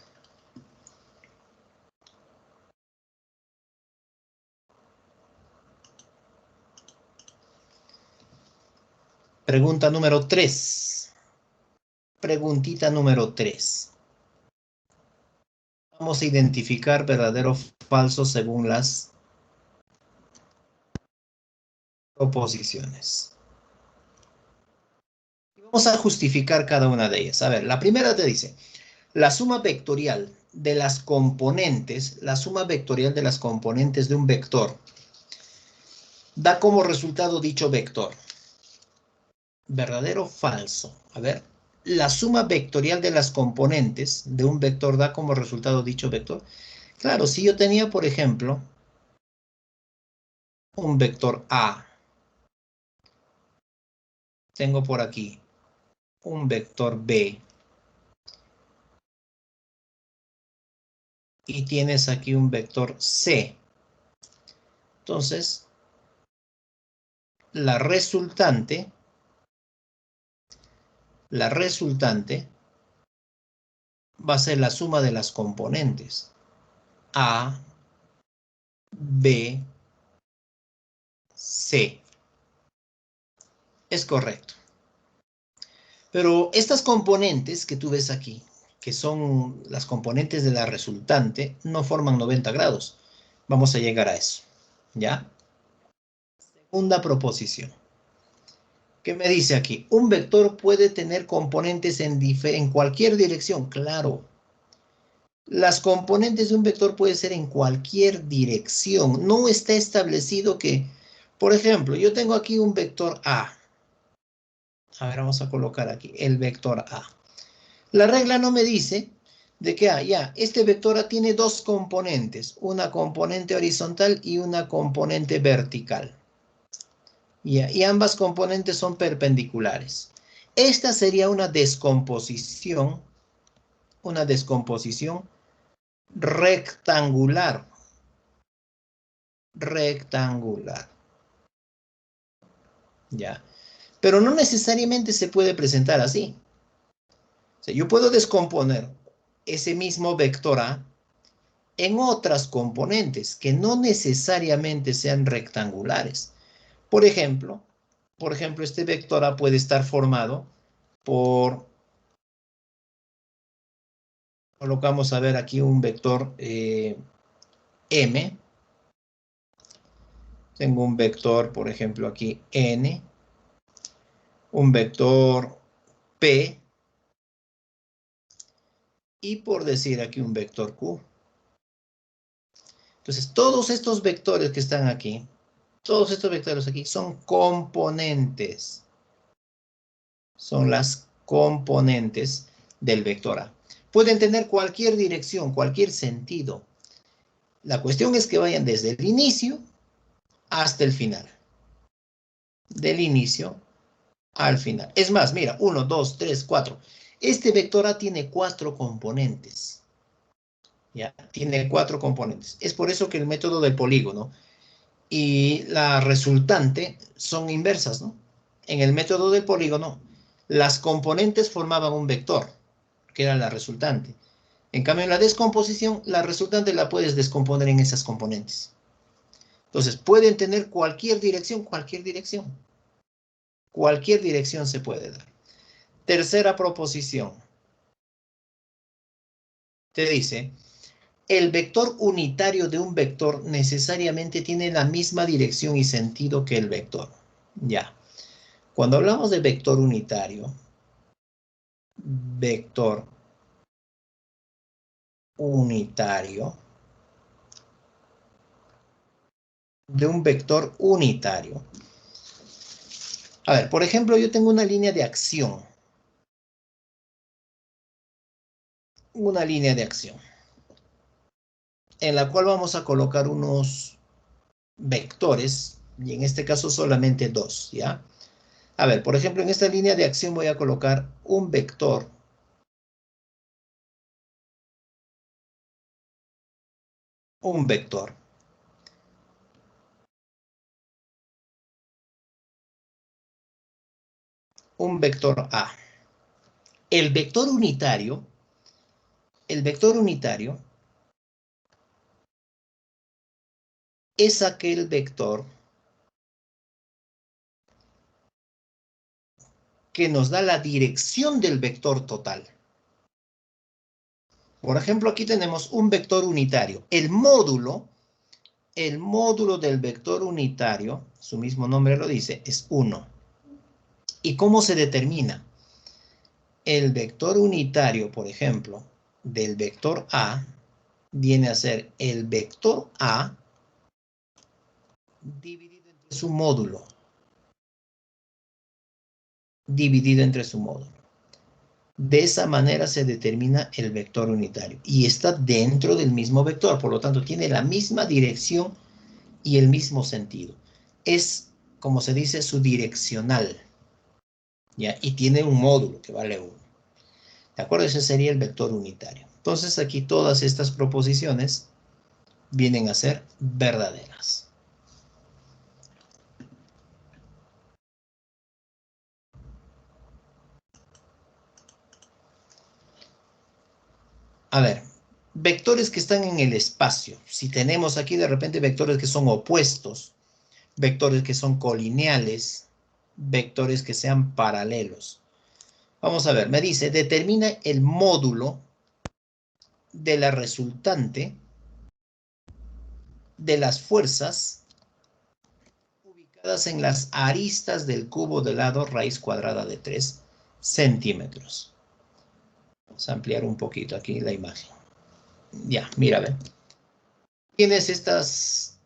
Pregunta número 3. Preguntita número 3. Vamos a identificar verdadero o falso según las proposiciones. Vamos a justificar cada una de ellas. A ver, la primera te dice, la suma vectorial de las componentes, de un vector da como resultado dicho vector. ¿Verdadero o falso? A ver, la suma vectorial de las componentes de un vector da como resultado dicho vector. Claro, si yo tenía, por ejemplo, un vector A, tengo por aquí un vector B, y tienes aquí un vector C. Entonces, la resultante va a ser la suma de las componentes. A, B, C. Es correcto. Pero estas componentes que tú ves aquí, que son las componentes de la resultante, no forman 90 grados. Vamos a llegar a eso, ¿ya? Segunda proposición. ¿Qué me dice aquí? Un vector puede tener componentes en cualquier dirección. Claro. Las componentes de un vector pueden ser en cualquier dirección. No está establecido que, por ejemplo, yo tengo aquí un vector A. A ver, vamos a colocar aquí el vector A. La regla no me dice de que, este vector A tiene dos componentes, una componente horizontal y una componente vertical. Y ambas componentes son perpendiculares. Esta sería una descomposición rectangular. ¿Ya? Pero no necesariamente se puede presentar así. O sea, yo puedo descomponer ese mismo vector A en otras componentes que no necesariamente sean rectangulares. Por ejemplo, este vector A puede estar formado por, colocamos a ver aquí un vector M. Tengo un vector, por ejemplo, aquí N, un vector P, y por decir aquí un vector Q. Entonces, todos estos vectores que están aquí, todos estos vectores aquí son componentes. Son las componentes del vector A. Pueden tener cualquier dirección, cualquier sentido. La cuestión es que vayan desde el inicio hasta el final. Del inicio al final. Es más, mira, 1, 2, 3, 4. Este vector A tiene 4 componentes. ¿Ya? Tiene 4 componentes. Es por eso que el método del polígono y la resultante son inversas, ¿no? En el método del polígono, las componentes formaban un vector, que era la resultante. En cambio, en la descomposición, la resultante la puedes descomponer en esas componentes. Entonces, pueden tener cualquier dirección. Cualquier dirección se puede dar. Tercera proposición. Te dice, el vector unitario de un vector necesariamente tiene la misma dirección y sentido que el vector. Ya. Cuando hablamos de vector unitario de un vector unitario. A ver, por ejemplo, yo tengo una línea de acción. En la cual vamos a colocar unos vectores, y en este caso solamente 2, ¿ya? A ver, por ejemplo, en esta línea de acción voy a colocar un vector. Un vector A. El vector unitario es aquel vector que nos da la dirección del vector total. Por ejemplo, aquí tenemos un vector unitario. El módulo del vector unitario, su mismo nombre lo dice, es 1. ¿Y cómo se determina? El vector unitario, por ejemplo, del vector A, viene a ser el vector A dividido entre Es un módulo dividido entre su módulo. De esa manera se determina el vector unitario y está dentro del mismo vector, por lo tanto tiene la misma dirección y el mismo sentido. Es, como se dice, su direccional, ¿ya? Y tiene un módulo que vale 1. ¿De acuerdo? Ese sería el vector unitario. Entonces aquí todas estas proposiciones vienen a ser verdaderas. A ver, vectores que están en el espacio. Si tenemos aquí de repente vectores que son opuestos, vectores que son colineales, vectores que sean paralelos. Vamos a ver, me dice, determina el módulo de la resultante de las fuerzas ubicadas en las aristas del cubo de lado raíz cuadrada de 3 centímetros. Vamos a ampliar un poquito aquí la imagen. Ya, mira, ve. Tienes estos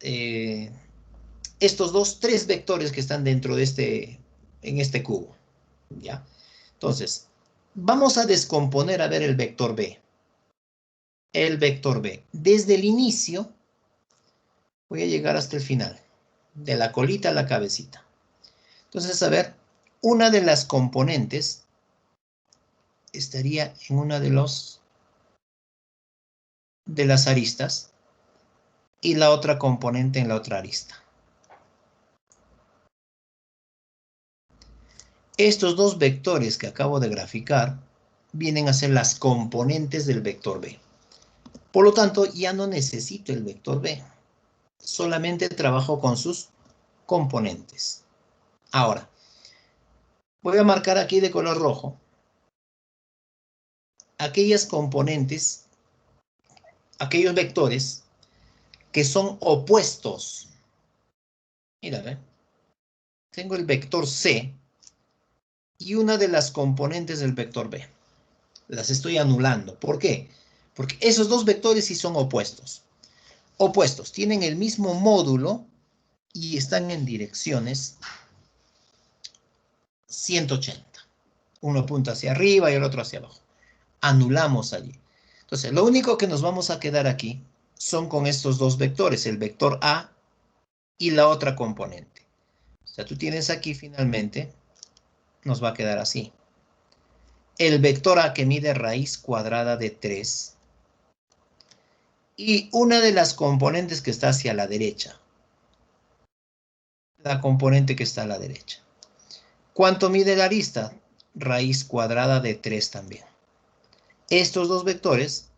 tres vectores que están dentro de en este cubo. ¿Ya? Entonces, vamos a descomponer a ver el vector B. El vector B. Desde el inicio, voy a llegar hasta el final. De la colita a la cabecita. Entonces, a ver, una de las componentes estaría en una de las aristas y la otra componente en la otra arista. Estos dos vectores que acabo de graficar vienen a ser las componentes del vector B. Por lo tanto, ya no necesito el vector B. Solamente trabajo con sus componentes. Ahora, voy a marcar aquí de color rojo aquellas componentes, aquellos vectores que son opuestos. Mira, ¿ve? Tengo el vector C y una de las componentes del vector B. Las estoy anulando. ¿Por qué? Porque esos dos vectores sí son opuestos. Opuestos, tienen el mismo módulo y están en direcciones 180. Uno apunta hacia arriba y el otro hacia abajo. Anulamos allí. Entonces, lo único que nos vamos a quedar aquí son con estos dos vectores, el vector A y la otra componente. O sea, tú tienes aquí finalmente, nos va a quedar así. El vector A que mide raíz cuadrada de 3 y una de las componentes que está hacia la derecha. La componente que está a la derecha. ¿Cuánto mide la arista? Raíz cuadrada de 3 también. Estos dos vectores,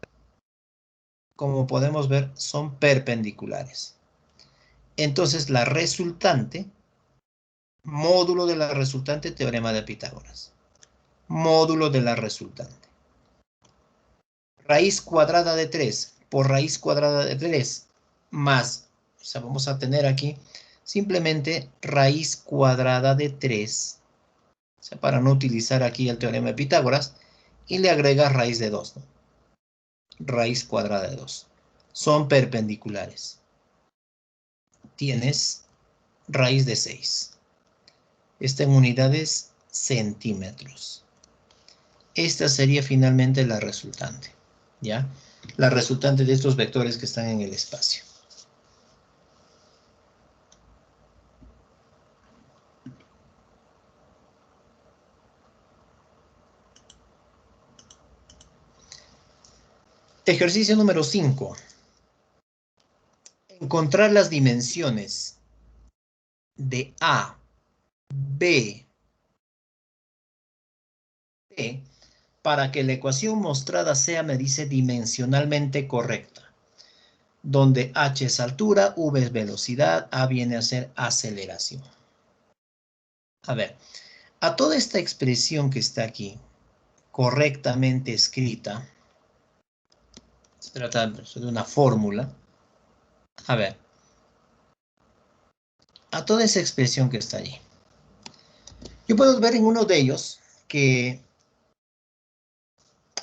como podemos ver, son perpendiculares. Entonces, la resultante, módulo de la resultante, teorema de Pitágoras. Módulo de la resultante. Raíz cuadrada de 3 por raíz cuadrada de 3 más, o sea, vamos a tener aquí simplemente raíz cuadrada de 3, o sea, para no utilizar aquí el teorema de Pitágoras, y le agregas raíz de 2, ¿no? Raíz cuadrada de 2. Son perpendiculares. Tienes raíz de 6. Está en unidades centímetros. Esta sería finalmente la resultante, ¿ya? La resultante de estos vectores que están en el espacio. Ejercicio número 5. Encontrar las dimensiones de A, B, C para que la ecuación mostrada sea, me dice, dimensionalmente correcta. Donde h es altura, v es velocidad, a viene a ser aceleración. A ver, a toda esta expresión que está aquí, correctamente escrita, se trata de una fórmula. A ver, a toda esa expresión que está allí. Yo puedo ver en uno de ellos que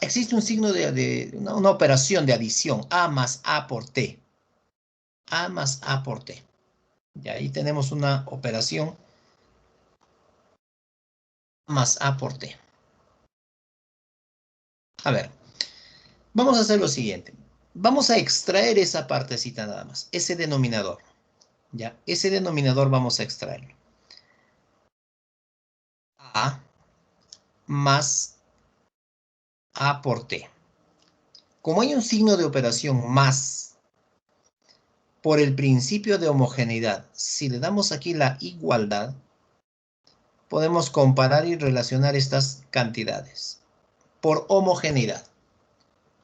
existe un signo de una operación de adición, A más A por T. A más A por T. Y ahí tenemos una operación más A por T. A ver, vamos a hacer lo siguiente. Vamos a extraer esa partecita nada más, ese denominador. Ya, ese denominador vamos a extraerlo. A más A por T. Como hay un signo de operación más por el principio de homogeneidad, si le damos aquí la igualdad, podemos comparar y relacionar estas cantidades por homogeneidad.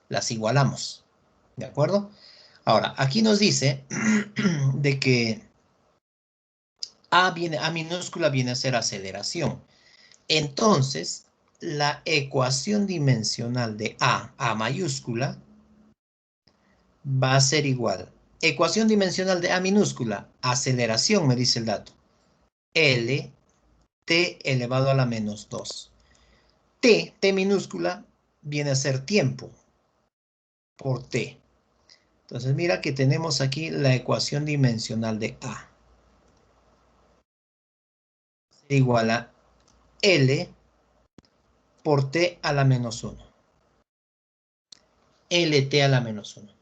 Las igualamos, ¿de acuerdo? Ahora, aquí nos dice de que A minúscula viene a ser aceleración. Entonces, la ecuación dimensional de A mayúscula, va a ser igual. Ecuación dimensional de A minúscula, aceleración, me dice el dato. L, T elevado a la menos 2. T minúscula, viene a ser tiempo por T. Entonces, mira que tenemos aquí la ecuación dimensional de A. Igual a L por T a la menos 1. LT a la menos 1.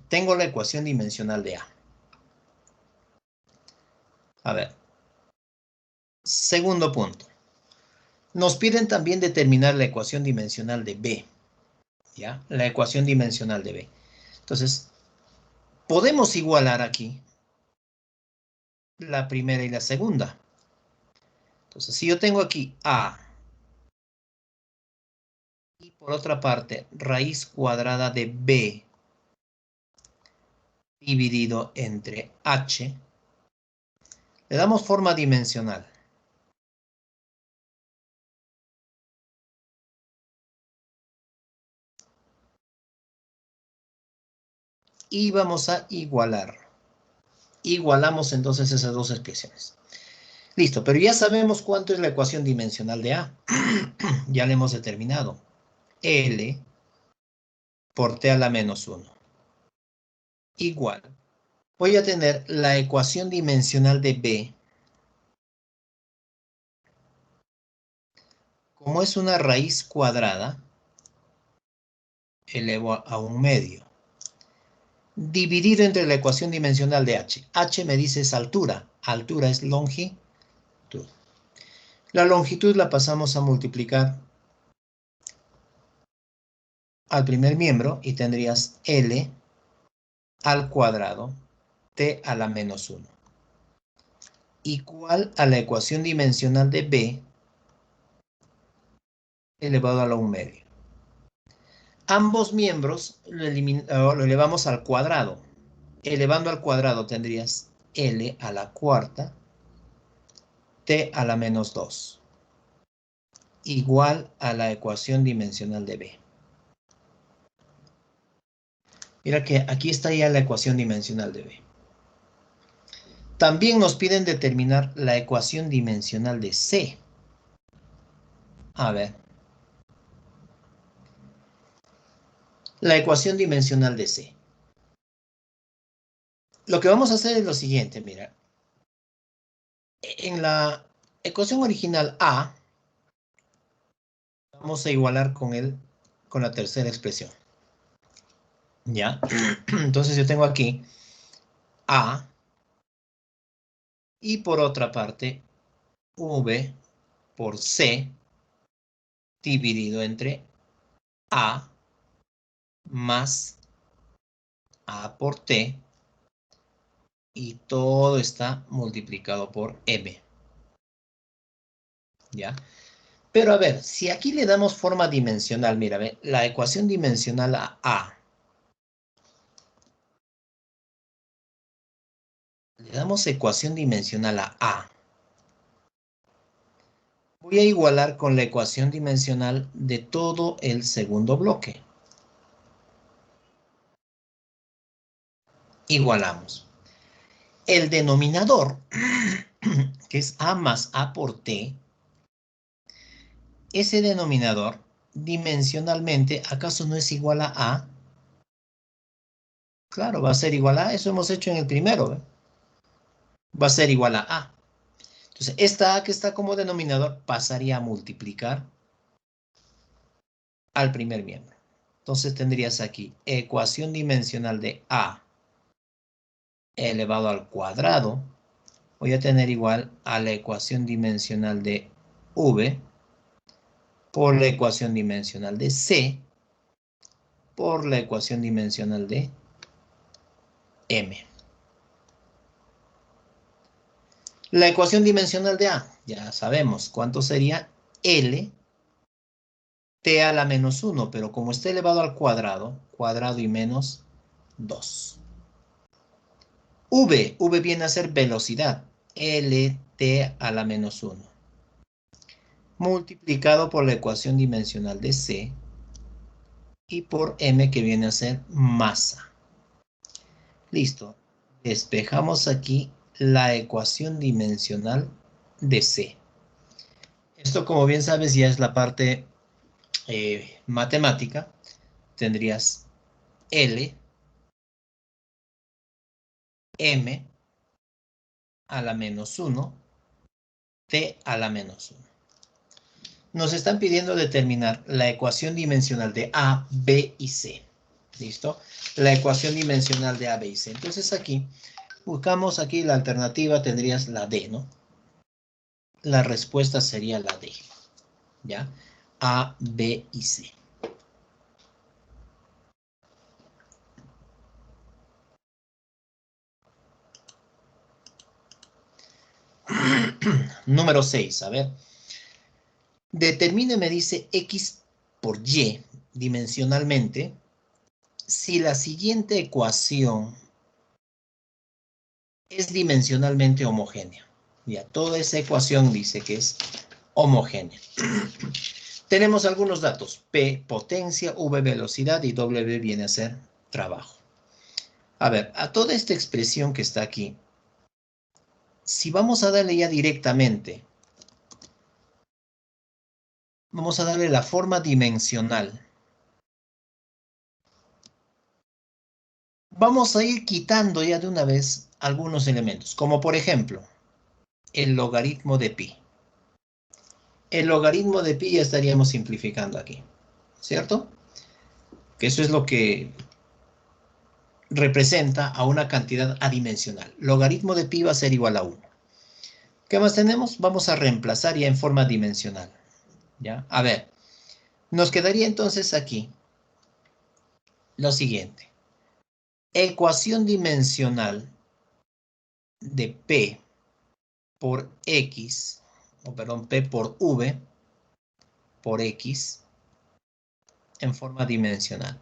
Tengo la ecuación dimensional de A. A ver. Segundo punto. Nos piden también determinar la ecuación dimensional de B. ¿Ya? La ecuación dimensional de B. Entonces, podemos igualar aquí la primera y la segunda. Entonces, si yo tengo aquí A y por otra parte raíz cuadrada de B dividido entre H, le damos forma dimensional. Y vamos a igualar. Igualamos entonces esas dos expresiones. Listo, pero ya sabemos cuánto es la ecuación dimensional de A. Ya la hemos determinado. L por T a la menos 1. Igual. Voy a tener la ecuación dimensional de B. Como es una raíz cuadrada, elevo a un medio. Dividido entre la ecuación dimensional de H. H me dice es altura. Altura es longitud. La longitud la pasamos a multiplicar al primer miembro y tendrías L al cuadrado T a la menos 1. Igual a la ecuación dimensional de B elevado a la 1 medio. Ambos miembros lo elevamos al cuadrado. Elevando al cuadrado tendrías L a la cuarta T a la menos 2. Igual a la ecuación dimensional de B. Mira que aquí está ya la ecuación dimensional de B. También nos piden determinar la ecuación dimensional de C. A ver. La ecuación dimensional de C. Lo que vamos a hacer es lo siguiente, mira. En la ecuación original A, vamos a igualar con la tercera expresión. ¿Ya? Entonces yo tengo aquí A y por otra parte V por C dividido entre A más A por T y todo está multiplicado por M. ¿Ya? Pero a ver, si aquí le damos forma dimensional, mira, ve, la ecuación dimensional a A. Le damos ecuación dimensional a A. Voy a igualar con la ecuación dimensional de todo el segundo bloque. Igualamos. El denominador, que es A más A por T, ese denominador, dimensionalmente, ¿acaso no es igual a A? Claro, va a ser igual a, eso hemos hecho en el primero, ¿eh? va a ser igual a A. Entonces, esta A que está como denominador pasaría a multiplicar al primer miembro. Entonces tendrías aquí ecuación dimensional de A elevado al cuadrado. Voy a tener igual a la ecuación dimensional de V por la ecuación dimensional de C por la ecuación dimensional de M. La ecuación dimensional de A, ya sabemos cuánto sería L T a la menos 1, pero como está elevado al cuadrado, cuadrado y menos 2. V viene a ser velocidad, LT a la menos 1. Multiplicado por la ecuación dimensional de C y por M que viene a ser masa. Listo. Despejamos aquí la ecuación dimensional de C. Esto, como bien sabes, ya es la parte matemática. Tendrías L, M a la menos 1, T a la menos 1. Nos están pidiendo determinar la ecuación dimensional de A, B y C. ¿Listo? La ecuación dimensional de A, B y C. Entonces aquí, buscamos aquí la alternativa, tendrías la D, ¿no? La respuesta sería la D. ¿Ya? A, B y C. Número 6, a ver. Determine, me dice, X por Y dimensionalmente si la siguiente ecuación es dimensionalmente homogénea. Ya, toda esa ecuación dice que es homogénea. Tenemos algunos datos. P, potencia, V, velocidad y W viene a ser trabajo. A ver, a toda esta expresión que está aquí, si vamos a darle ya directamente, vamos a darle la forma dimensional. Vamos a ir quitando ya de una vez algunos elementos, como por ejemplo, el logaritmo de pi. El logaritmo de pi ya estaríamos simplificando aquí, ¿cierto? Que eso es lo que representa a una cantidad adimensional. Logaritmo de pi va a ser igual a 1. ¿Qué más tenemos? Vamos a reemplazar ya en forma dimensional. ¿Ya? A ver, nos quedaría entonces aquí lo siguiente. Ecuación dimensional de P por X, o perdón, P por V por X en forma dimensional.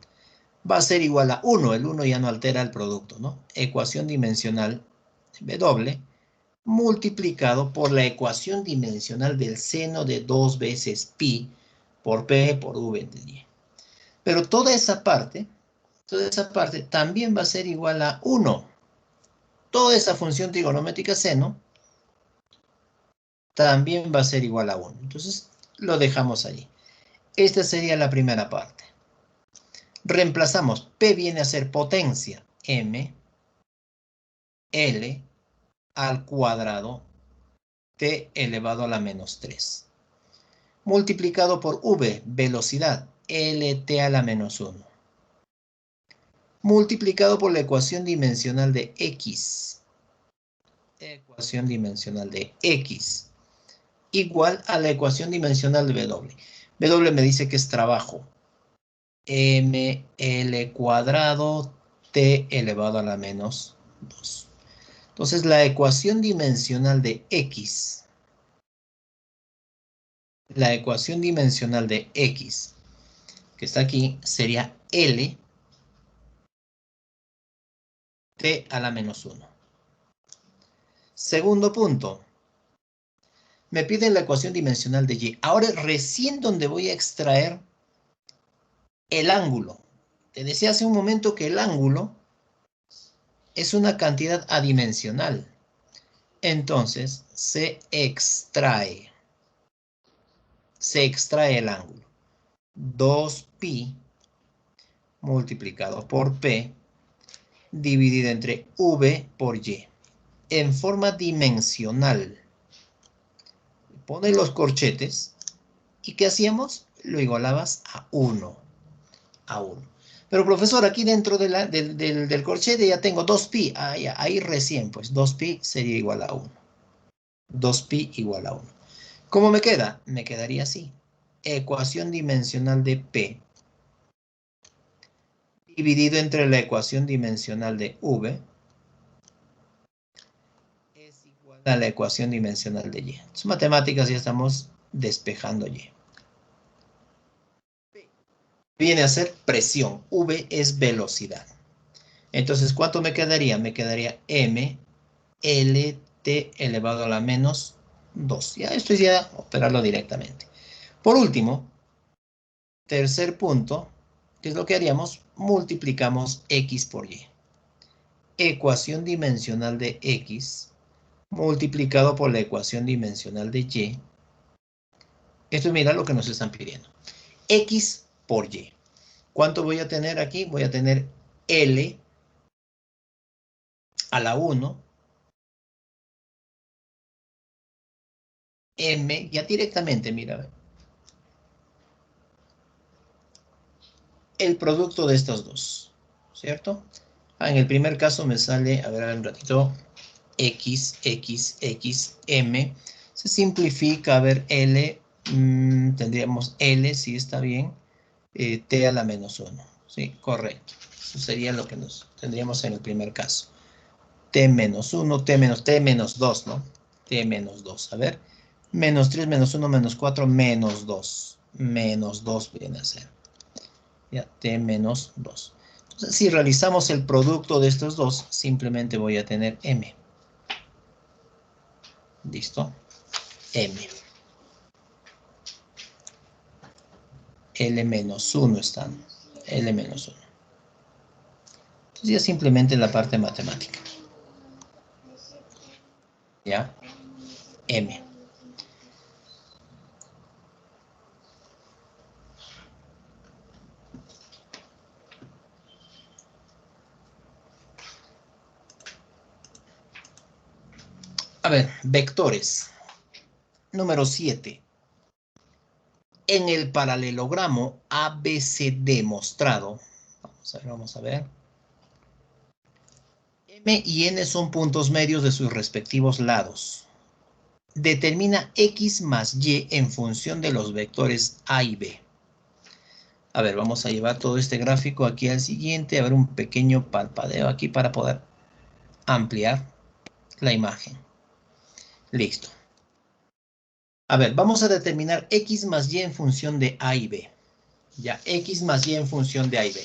Va a ser igual a 1. El 1 ya no altera el producto, ¿no? Ecuación dimensional W multiplicado por la ecuación dimensional del seno de 2 veces pi por P por V de Y. Pero toda esa parte también va a ser igual a 1. Toda esa función trigonométrica seno también va a ser igual a 1. Entonces, lo dejamos allí. Esta sería la primera parte. Reemplazamos. P viene a ser potencia. M, L, al cuadrado, T elevado a la menos 3. Multiplicado por V, velocidad, LT a la menos 1. Multiplicado por la ecuación dimensional de X. Ecuación dimensional de X. Igual a la ecuación dimensional de W. W me dice que es trabajo. ML cuadrado T elevado a la menos 2. Entonces la ecuación dimensional de X. La ecuación dimensional de X que está aquí sería L T a la menos 1. Segundo punto. Me piden la ecuación dimensional de Y. Ahora recién donde voy a extraer el ángulo. Te decía hace un momento que el ángulo es una cantidad adimensional. Entonces se extrae el ángulo. 2pi multiplicado por P dividido entre V por Y. en forma dimensional. Pone los corchetes. ¿Y qué hacíamos? Lo igualabas a 1. A 1. Pero profesor, aquí dentro de del corchete ya tengo 2pi. Ah, ya, ahí recién, pues 2pi sería igual a 1. 2pi igual a 1. ¿Cómo me queda? Me quedaría así. Ecuación dimensional de P dividido entre la ecuación dimensional de V es igual a la ecuación dimensional de Y. Entonces, matemáticas ya estamos despejando Y. Viene a ser presión. V es velocidad. Entonces, ¿cuánto me quedaría? Me quedaría M LT elevado a la menos 2. Ya, esto es ya operarlo directamente. Por último, tercer punto, ¿qué es lo que haríamos? Multiplicamos X por Y. Ecuación dimensional de X multiplicado por la ecuación dimensional de Y. Esto mira lo que nos están pidiendo. X por Y. ¿Cuánto voy a tener aquí? Voy a tener L a la 1, M, ya directamente, mira, el producto de estos dos, ¿cierto? En el primer caso me sale, a ver un ratito, X, X, X, M. Se simplifica, a ver, L, tendríamos L, si está bien, T a la menos 1. Sí, correcto. Eso sería lo que nos tendríamos en el primer caso. T menos 1, T menos 2, ¿no? T menos 2, a ver. Menos 3, menos 1, menos 4, menos 2. Menos 2 viene a ser. Ya, T menos 2. Entonces, si realizamos el producto de estos dos, simplemente voy a tener M. ¿Listo? M. L menos 1 están. L menos 1. Entonces ya simplemente la parte matemática. ¿Ya? M. A ver, vectores. Número 7. En el paralelogramo ABCD mostrado. Vamos a ver. M y N son puntos medios de sus respectivos lados. Determina X más Y en función de los vectores A y B. A ver, vamos a llevar todo este gráfico aquí al siguiente. A ver, un pequeño parpadeo aquí para poder ampliar la imagen. Listo. A ver, vamos a determinar X más Y en función de A y B. Ya, X más Y en función de A y B.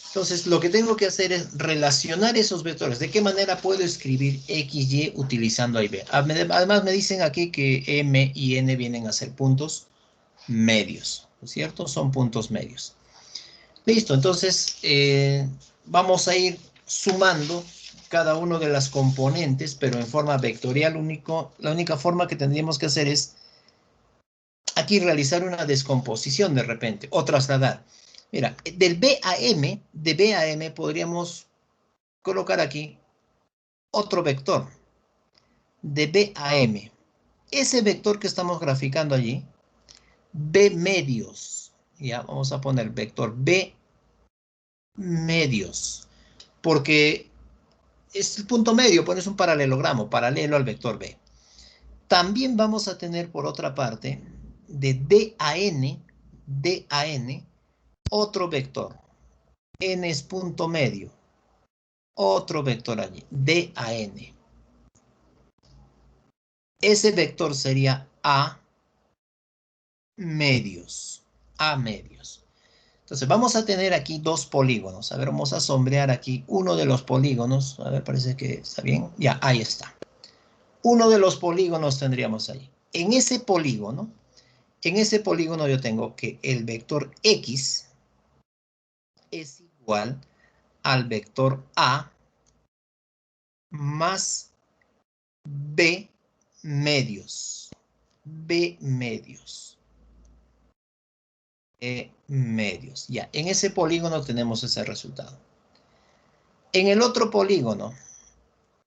Entonces, lo que tengo que hacer es relacionar esos vectores. ¿De qué manera puedo escribir X, Y utilizando A y B? Además, me dicen aquí que M y N vienen a ser puntos medios, ¿no es cierto? Son puntos medios. Listo, entonces vamos a ir sumando cada una de las componentes, pero en forma vectorial único. La única forma que tendríamos que hacer es aquí realizar una descomposición de repente, o trasladar. Mira, del B a M, de B a M podríamos colocar aquí otro vector, de B a M. Ese vector que estamos graficando allí, B medios, ya vamos a poner vector B medios, porque es el punto medio, pones un paralelogramo, paralelo al vector B. También vamos a tener por otra parte, de D a N, otro vector. N es punto medio. Otro vector allí, D a N. Ese vector sería A medios. A medios. Entonces vamos a tener aquí dos polígonos. A ver, vamos a sombrear aquí uno de los polígonos. A ver, parece que está bien. Ya, ahí está. Uno de los polígonos tendríamos ahí. En ese polígono yo tengo que el vector X es igual al vector A más B medios. B medios. Medios. Ya, en ese polígono tenemos ese resultado. En el otro polígono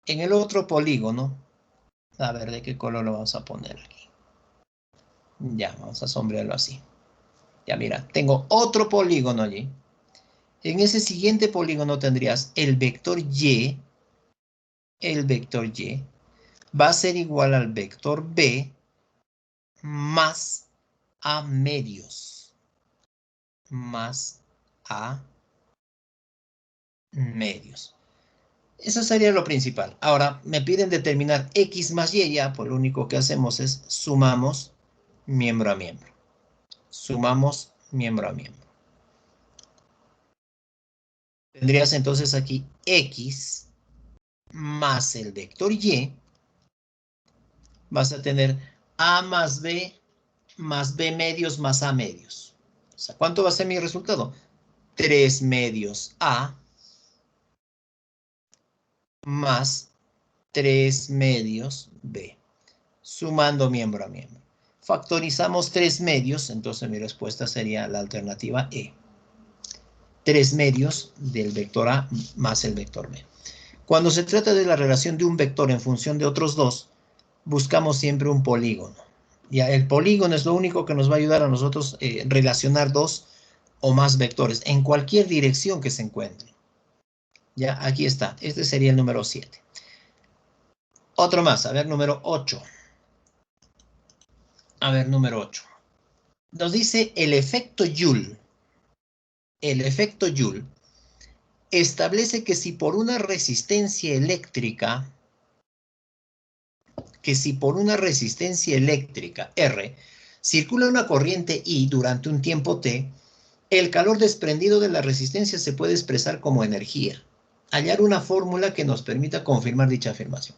En el otro polígono, a ver, ¿de qué color lo vamos a poner aquí? Ya, vamos a sombrearlo así. Ya, mira, tengo otro polígono allí. En ese siguiente polígono tendrías el vector Y. El vector Y va a ser igual al vector B más A medios. Más A medios. Eso sería lo principal. Ahora, me piden determinar X más Y, ya, pues lo único que hacemos es sumamos miembro a miembro. Sumamos miembro a miembro. Tendrías entonces aquí X más el vector Y. Vas a tener A más B medios más A medios. O sea, ¿cuánto va a ser mi resultado? 3 medios A más 3 medios B. Sumando miembro a miembro. Factorizamos 3 medios, entonces mi respuesta sería la alternativa E. 3 medios del vector A más el vector B. Cuando se trata de la relación de un vector en función de otros dos, buscamos siempre un polígono. Ya, el polígono es lo único que nos va a ayudar a nosotros relacionar dos o más vectores en cualquier dirección que se encuentren. Ya, aquí está. Este sería el número 7. Otro más, a ver, número 8. A ver, número 8. Nos dice el efecto Joule. El efecto Joule establece que si por una resistencia eléctrica, R, circula una corriente I durante un tiempo T, el calor desprendido de la resistencia se puede expresar como energía. Hallar una fórmula que nos permita confirmar dicha afirmación.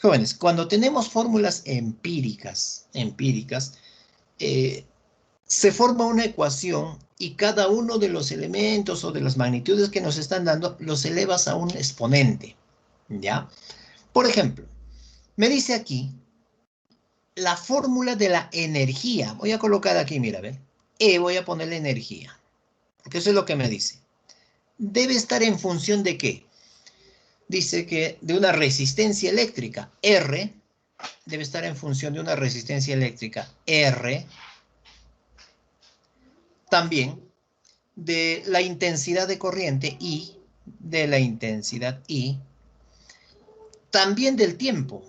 Jóvenes, cuando tenemos fórmulas empíricas, se forma una ecuación y cada uno de los elementos o de las magnitudes que nos están dando los elevas a un exponente, ¿ya? Por ejemplo, me dice aquí la fórmula de la energía. Voy a colocar aquí, mira, ¿ven? Voy a ponerle energía, porque eso es lo que me dice. Debe estar en función de ¿qué? Dice que de una resistencia eléctrica, R, debe estar en función de una resistencia eléctrica, R, también de la intensidad de corriente, I, de la intensidad I, también del tiempo,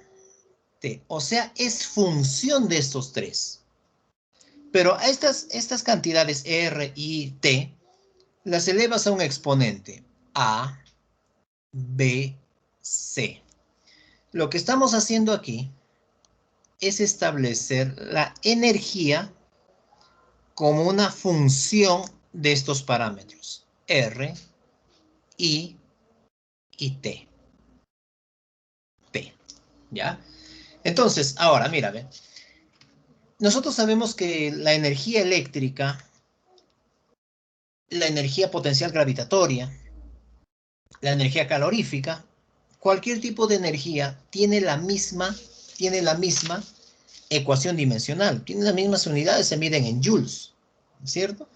T. O sea, es función de estos tres. Pero a estas cantidades R, I, T, las elevas a un exponente, A, B, C. Lo que estamos haciendo aquí es establecer la energía como una función de estos parámetros, R, I y T. P, ¿ya? Entonces, ahora, mira, ¿ve? Nosotros sabemos que la energía eléctrica, la energía potencial gravitatoria, la energía calorífica, cualquier tipo de energía tiene la misma ecuación dimensional, tiene las mismas unidades, se miden en joules, ¿cierto?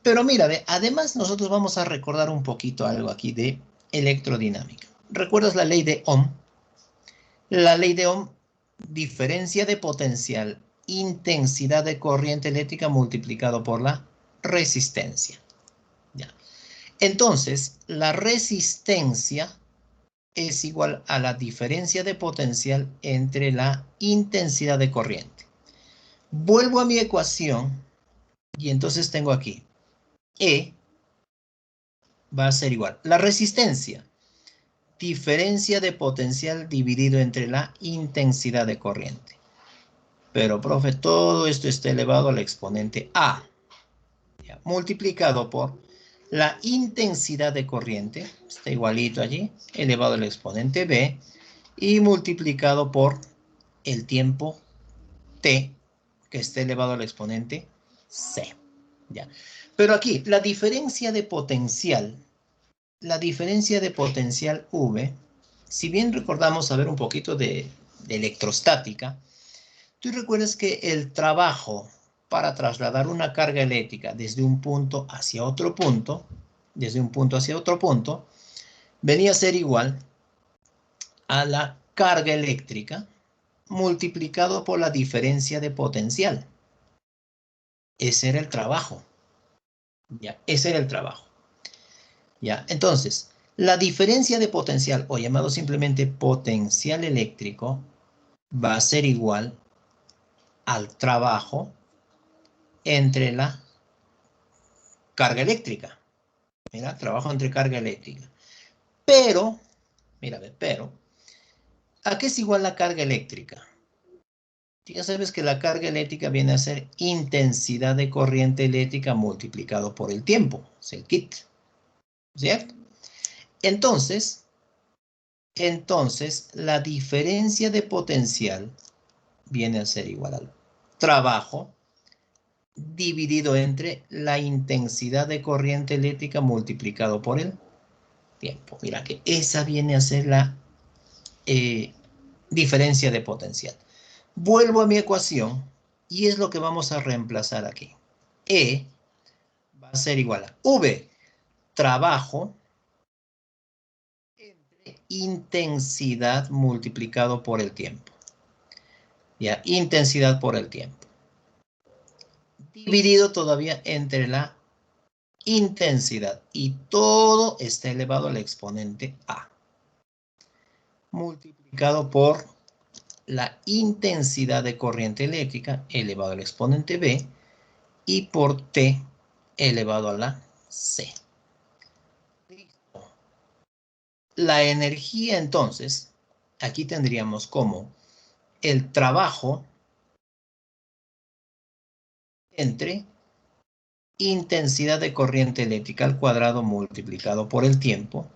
Pero mira, ¿ve? Además nosotros vamos a recordar un poquito algo aquí de electrodinámica. ¿Recuerdas la ley de Ohm? La ley de Ohm, diferencia de potencial, intensidad de corriente eléctrica multiplicado por la resistencia. ¿Ya? Entonces, la resistencia es igual a la diferencia de potencial entre la intensidad de corriente. Vuelvo a mi ecuación y entonces tengo aquí E va a ser igual. La resistencia, diferencia de potencial dividido entre la intensidad de corriente. Pero, profe, todo esto está elevado al exponente A, ¿ya? Multiplicado por la intensidad de corriente, está igualito allí, elevado al exponente B, y multiplicado por el tiempo T, que está elevado al exponente C, ¿ya? Pero aquí, la diferencia de potencial V, si bien recordamos saber un poquito de electrostática, tú recuerdas que el trabajo para trasladar una carga eléctrica desde un punto hacia otro punto, venía a ser igual a la carga eléctrica multiplicado por la diferencia de potencial. Ese era el trabajo. Ya, ese era el trabajo. Ya, entonces, la diferencia de potencial, o llamado simplemente potencial eléctrico, va a ser igual al trabajo entre la carga eléctrica. Mira, trabajo entre carga eléctrica. Pero, mira, pero, ¿a qué es igual la carga eléctrica? Ya sabes que la carga eléctrica viene a ser intensidad de corriente eléctrica multiplicado por el tiempo. Es el kit. ¿Cierto? Entonces, la diferencia de potencial viene a ser igual al trabajo dividido entre la intensidad de corriente eléctrica multiplicado por el tiempo. Mira que esa viene a ser la diferencia de potencial. Vuelvo a mi ecuación y es lo que vamos a reemplazar aquí. E va a ser igual a V, trabajo, entre intensidad multiplicado por el tiempo. Ya, intensidad por el tiempo. Dividido todavía entre la intensidad. Y todo está elevado al exponente A. Multiplicado por la intensidad de corriente eléctrica elevado al exponente B. Y por T elevado a la C. La energía, entonces, aquí tendríamos como el trabajo entre intensidad de corriente eléctrica al cuadrado multiplicado por el tiempo.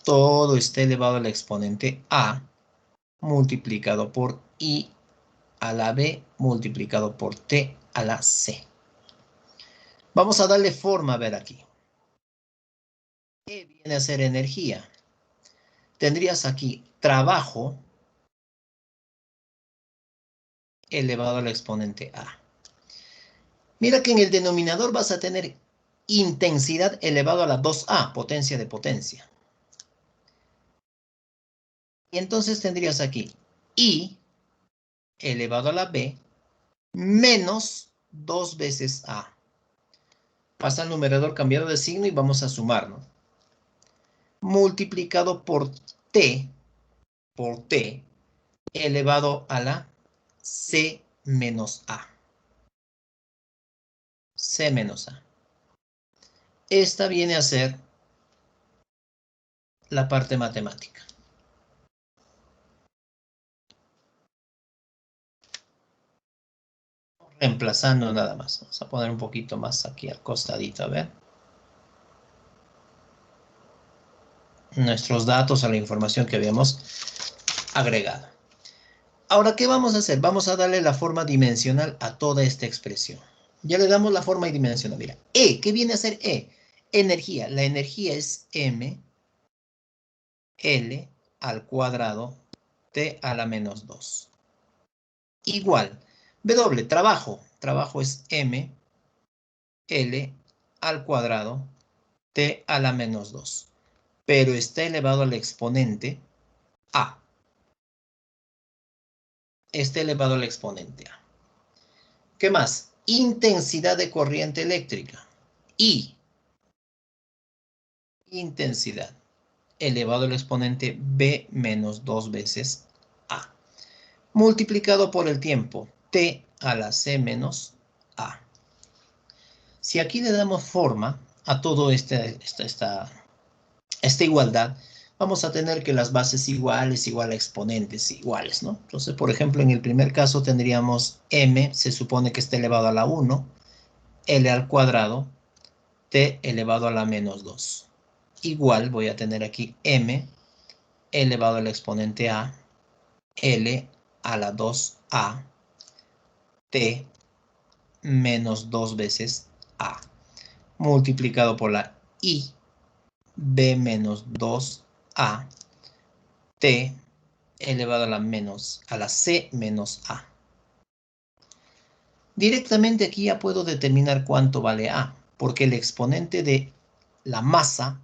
Todo está elevado al exponente A multiplicado por I a la B multiplicado por T a la C. Vamos a darle forma a ver aquí. E viene a ser energía. Tendrías aquí trabajo elevado al exponente A. Mira que en el denominador vas a tener intensidad elevado a la 2A, potencia de potencia. Y entonces tendrías aquí I elevado a la B menos 2 veces A. Pasa el numerador cambiado de signo y vamos a sumarlo. Multiplicado por T elevado a la C menos A. C menos A. Esta viene a ser la parte matemática. Reemplazando nada más. Vamos a poner un poquito más aquí al costadito, a ver. Nuestros datos a la información que habíamos agregado. Ahora, ¿qué vamos a hacer? Vamos a darle la forma dimensional a toda esta expresión. Ya le damos la forma dimensional. Mira, E, ¿qué viene a ser E? Energía. La energía es M, L al cuadrado, T a la menos 2. Igual. W, trabajo. Trabajo es M, L al cuadrado, T a la menos 2. Pero está elevado al exponente A. Está elevado al exponente A. ¿Qué más? Intensidad de corriente eléctrica. I. Intensidad elevado al exponente B menos 2 veces A. Multiplicado por el tiempo. T a la C menos A. Si aquí le damos forma a toda esta igualdad, vamos a tener que las bases iguales, igual a exponentes iguales, ¿no? Entonces, por ejemplo, en el primer caso tendríamos M, se supone que está elevado a la 1, L al cuadrado, T elevado a la menos 2. Igual voy a tener aquí M elevado al exponente A, L a la 2A, T menos 2 veces A, multiplicado por la I, B menos 2A, T elevado a la C menos A. Directamente aquí ya puedo determinar cuánto vale A, porque el exponente de la masa,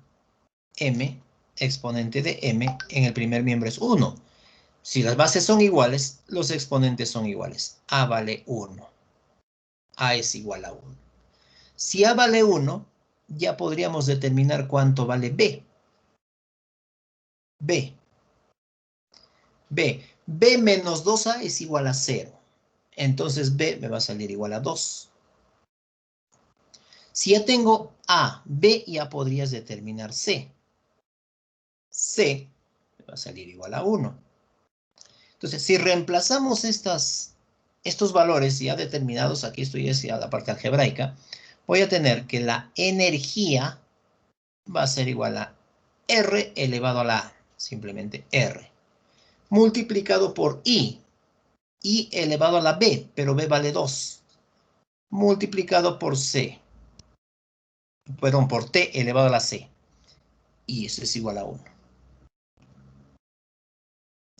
M, exponente de m en el primer miembro es 1. Si las bases son iguales, los exponentes son iguales. A vale 1. A es igual a 1. Si A vale 1, ya podríamos determinar cuánto vale B. B menos 2A es igual a 0. Entonces B me va a salir igual a 2. Si ya tengo A, B, ya podrías determinar C. C me va a salir igual a 1. Entonces, si reemplazamos estos valores ya determinados, aquí estoy hacia la parte algebraica, voy a tener que la energía va a ser igual a R elevado a la A, simplemente R, multiplicado por I elevado a la B, pero B vale 2, multiplicado por C, perdón, por T elevado a la C, y eso es igual a 1.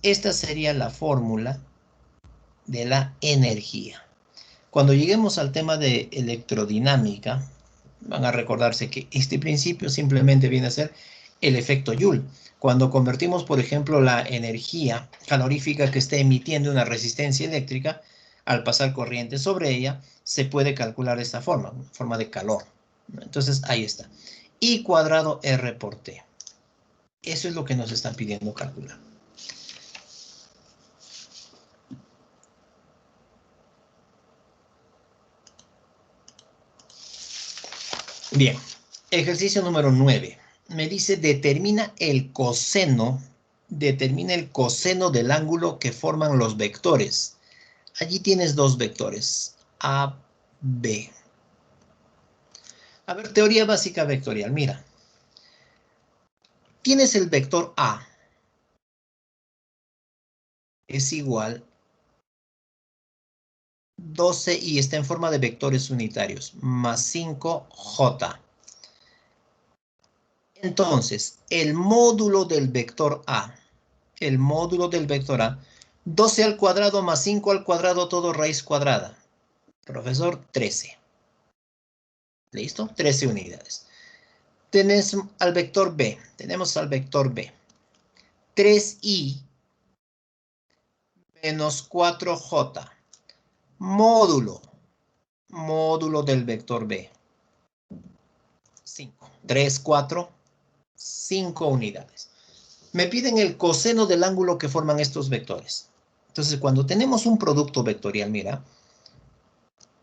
Esta sería la fórmula de la energía. Cuando lleguemos al tema de electrodinámica, van a recordarse que este principio simplemente viene a ser el efecto Joule. Cuando convertimos, por ejemplo, la energía calorífica que está emitiendo una resistencia eléctrica, al pasar corriente sobre ella, se puede calcular de esta forma de calor. Entonces, ahí está. I cuadrado R por T. Eso es lo que nos están pidiendo calcular. Bien, ejercicio número 9. Me dice, determina el coseno del ángulo que forman los vectores. Allí tienes dos vectores, A, B. A ver, teoría básica vectorial, mira. Tienes el vector A. Es igual 12 y está en forma de vectores unitarios, más 5J. Entonces, el módulo del vector A, 12 al cuadrado más 5 al cuadrado, todo raíz cuadrada. Profesor, 13. ¿Listo? 13 unidades. Tenemos al vector B. 3i menos 4j. Módulo del vector B. 5. 3, 4, 5 unidades. Me piden el coseno del ángulo que forman estos vectores. Entonces, cuando tenemos un producto vectorial, mira,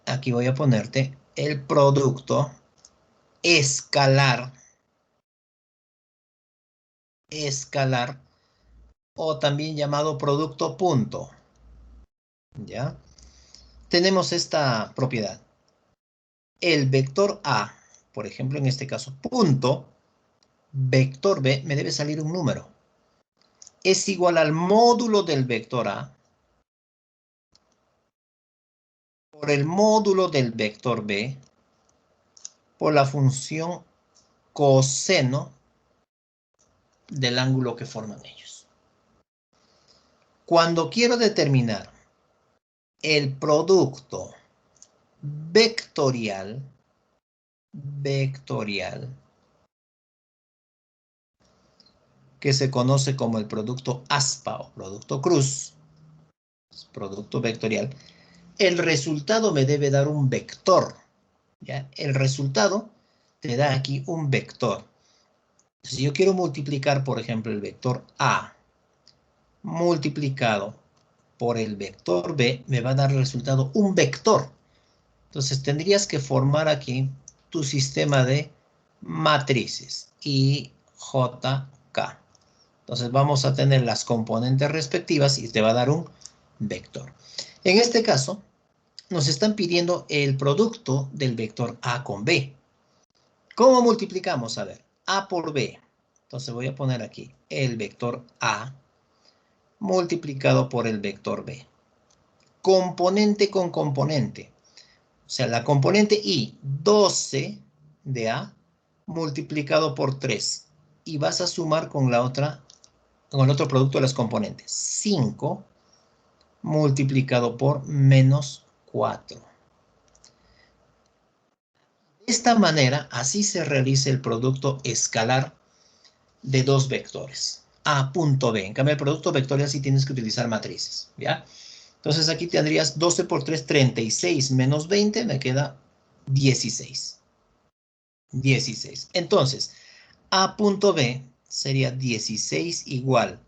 aquí voy a ponerte el producto escalar, o también llamado producto punto. ¿Ya? Tenemos esta propiedad. El vector A, por ejemplo, en este caso, punto, vector B, me debe salir un número. Es igual al módulo del vector A por el módulo del vector B por la función coseno del ángulo que forman ellos. Cuando quiero determinar el producto vectorial, que se conoce como el producto aspa o producto cruz, producto vectorial, el resultado me debe dar un vector. ¿Ya? El resultado te da aquí un vector. Si yo quiero multiplicar, por ejemplo, el vector A multiplicado por el vector B, me va a dar el resultado un vector. Entonces tendrías que formar aquí tu sistema de matrices, I, J, K. Entonces vamos a tener las componentes respectivas y te va a dar un vector. En este caso, nos están pidiendo el producto del vector A con B. ¿Cómo multiplicamos? A ver, A por B. Entonces voy a poner aquí el vector A multiplicado por el vector B. Componente con componente. O sea, la componente I, 12 de A, multiplicado por 3. Y vas a sumar con la otra, con el otro producto de las componentes. 5 multiplicado por menos 4. De esta manera, así se realiza el producto escalar de dos vectores, A punto B. En cambio, el producto vectorial sí tienes que utilizar matrices, ¿ya? Entonces aquí tendrías 12 por 3, 36 menos 20, me queda 16. 16. Entonces, A punto B sería 16 igual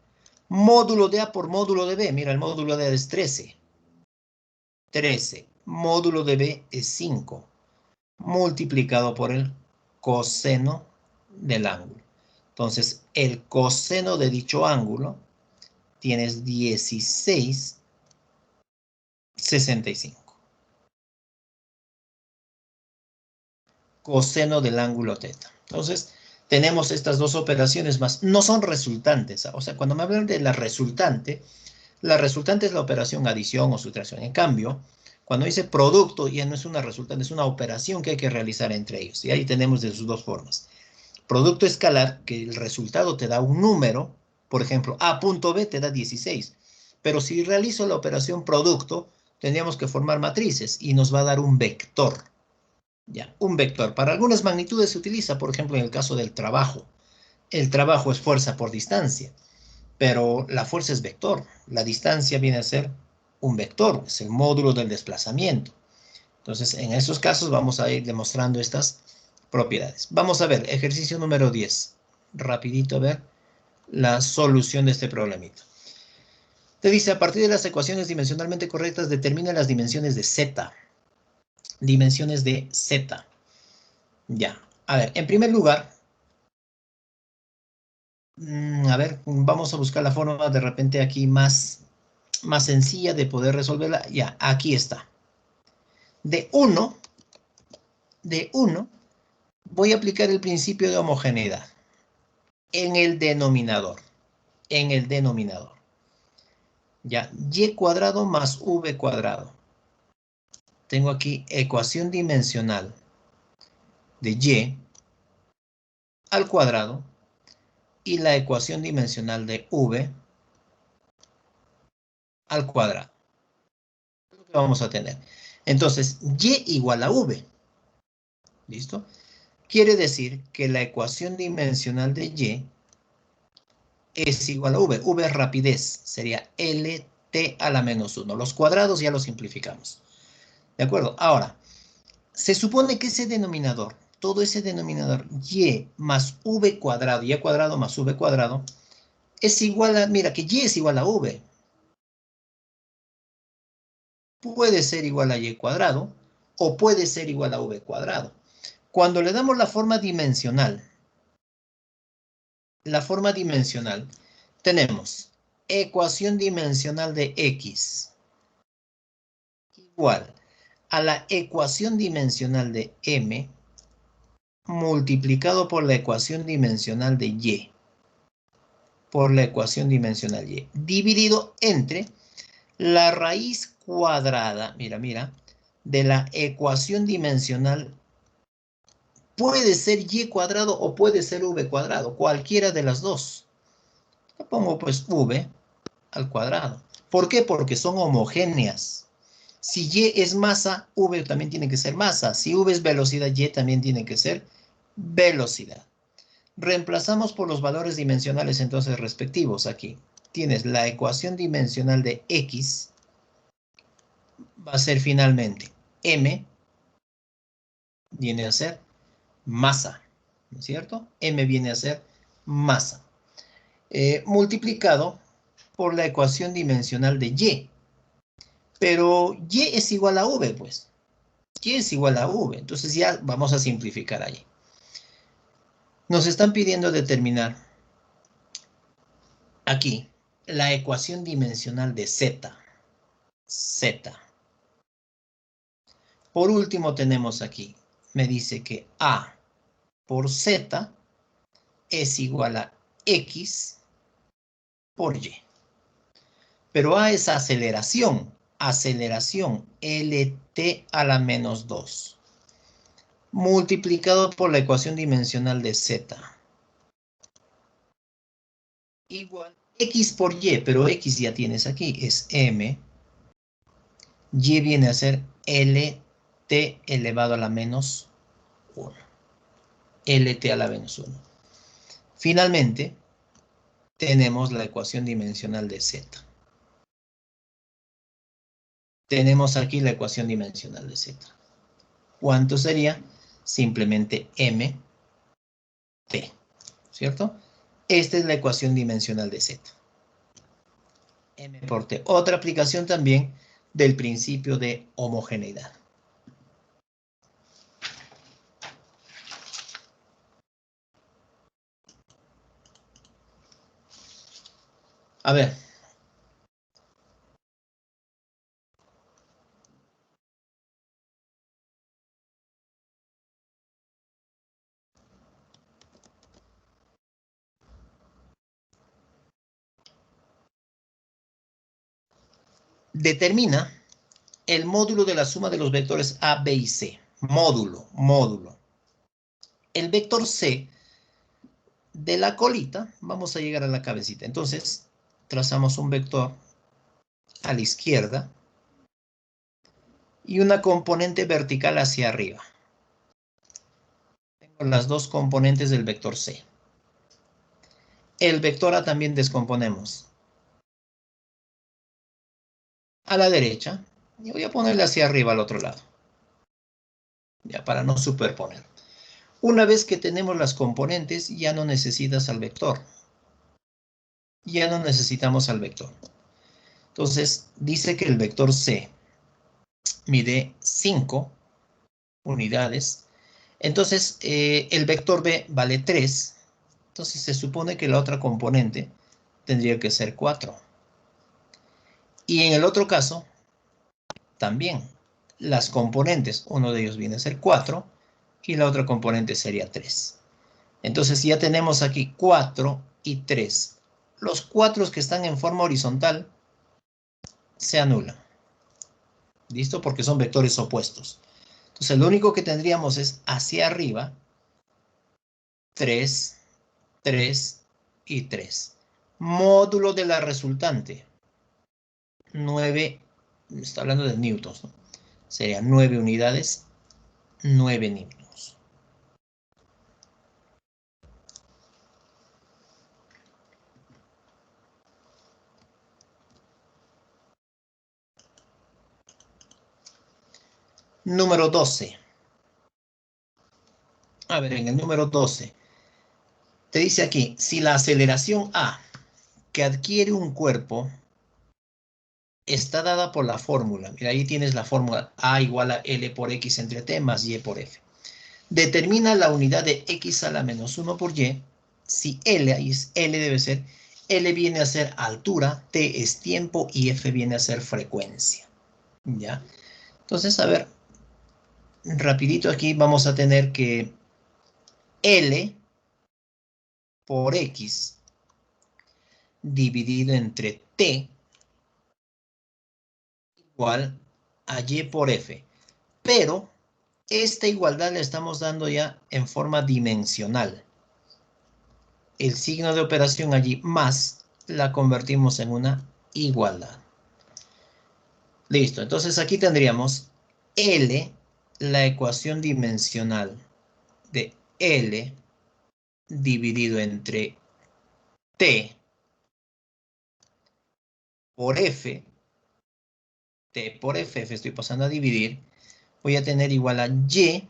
módulo de A por módulo de B. Mira, el módulo de A es 13. 13. Módulo de B es 5. Multiplicado por el coseno del ángulo. Entonces, el coseno de dicho ángulo tienes 16,65. Coseno del ángulo teta. Entonces, tenemos estas dos operaciones más. No son resultantes. O sea, cuando me hablan de la resultante es la operación adición o sustracción. En cambio, cuando dice producto, ya no es una resultante, es una operación que hay que realizar entre ellos. Y ahí tenemos de sus dos formas. Producto escalar, que el resultado te da un número, por ejemplo, A punto B te da 16. Pero si realizo la operación producto, tendríamos que formar matrices y nos va a dar un vector. Ya, un vector. Para algunas magnitudes se utiliza, por ejemplo, en el caso del trabajo. El trabajo es fuerza por distancia, pero la fuerza es vector. La distancia viene a ser un vector, es el módulo del desplazamiento. Entonces, en esos casos vamos a ir demostrando estas propiedades. Vamos a ver, ejercicio número 10. Rapidito a ver la solución de este problemita. Te dice, a partir de las ecuaciones dimensionalmente correctas, determina las dimensiones de Z. Dimensiones de Z. Ya. A ver, en primer lugar, a ver, vamos a buscar la forma de repente aquí más sencilla de poder resolverla. Ya, aquí está. De 1, voy a aplicar el principio de homogeneidad en el denominador. En el denominador. Ya, y cuadrado más v cuadrado. Tengo aquí ecuación dimensional de y al cuadrado y la ecuación dimensional de v al cuadrado. Es lo que vamos a tener. Entonces, y igual a v. ¿Listo? Quiere decir que la ecuación dimensional de y es igual a v. V es rapidez. Sería LT a la menos 1. Los cuadrados ya los simplificamos. ¿De acuerdo? Ahora, se supone que ese denominador, todo ese denominador, y más v cuadrado, y cuadrado más v cuadrado, es igual a, mira, que y es igual a v. Puede ser igual a y cuadrado, o puede ser igual a v cuadrado. Cuando le damos la forma dimensional, tenemos ecuación dimensional de x igual a la ecuación dimensional de m multiplicado por la ecuación dimensional de y, dividido entre la raíz cuadrada, mira, de la ecuación dimensional. Puede ser y cuadrado o puede ser v cuadrado, cualquiera de las dos. Le pongo pues v al cuadrado. ¿Por qué? Porque son homogéneas. Si y es masa, v también tiene que ser masa. Si v es velocidad, y también tiene que ser velocidad. Reemplazamos por los valores dimensionales entonces respectivos aquí. Tienes la ecuación dimensional de x, va a ser finalmente m, viene a ser masa, ¿no es cierto? M viene a ser masa. Multiplicado por la ecuación dimensional de y. Pero y es igual a v, pues. Y es igual a v. Entonces ya vamos a simplificar ahí. Nos están pidiendo determinar aquí la ecuación dimensional de z. Z. Por último tenemos aquí, me dice que A por Z es igual a X por Y. Pero A es aceleración LT a la menos 2. Multiplicado por la ecuación dimensional de Z. Igual X por Y, pero X ya tienes aquí, es M. Y viene a ser LT elevado a la menos 1. LT a la menos 1. Finalmente, tenemos la ecuación dimensional de Z. Tenemos aquí la ecuación dimensional de Z. ¿Cuánto sería? Simplemente M, T, ¿cierto? Esta es la ecuación dimensional de Z. M por T. Otra aplicación también del principio de homogeneidad. A ver. Determina el módulo de la suma de los vectores A, B y C. Módulo. El vector C de la colita, vamos a llegar a la cabecita. Entonces, trazamos un vector a la izquierda y una componente vertical hacia arriba. Tengo las dos componentes del vector C. El vector A también descomponemos. A la derecha, y voy a ponerle hacia arriba al otro lado. Ya, para no superponer. Una vez que tenemos las componentes, ya no necesitas al vector. Ya no necesitamos al vector. Entonces, dice que el vector C mide 5 unidades. Entonces, el vector B vale 3. Entonces, se supone que la otra componente tendría que ser 4. Y en el otro caso, también, las componentes, uno de ellos viene a ser 4 y la otra componente sería 3. Entonces, ya tenemos aquí 4 y 3. Los 4 que están en forma horizontal se anulan. ¿Listo? Porque son vectores opuestos. Entonces, lo único que tendríamos es hacia arriba 3, 3 y 3. Módulo de la resultante. 9, está hablando de newtons, ¿no? Serían 9 unidades, 9 newtons. Número 12. A ver, en el número 12. Te dice aquí, si la aceleración A que adquiere un cuerpo está dada por la fórmula. Mira, ahí tienes la fórmula A igual a L por X entre T más Y por F. Determina la unidad de X a la menos 1 por Y. Si L, ahí es L debe ser, L viene a ser altura, T es tiempo y F viene a ser frecuencia. ¿Ya? Entonces, a ver, rapidito aquí vamos a tener que L por X dividido entre T igual a Y por F. Pero esta igualdad la estamos dando ya en forma dimensional. El signo de operación allí más la convertimos en una igualdad. Listo, entonces aquí tendríamos L, la ecuación dimensional de L dividido entre T por F, T por F, estoy pasando a dividir, voy a tener igual a Y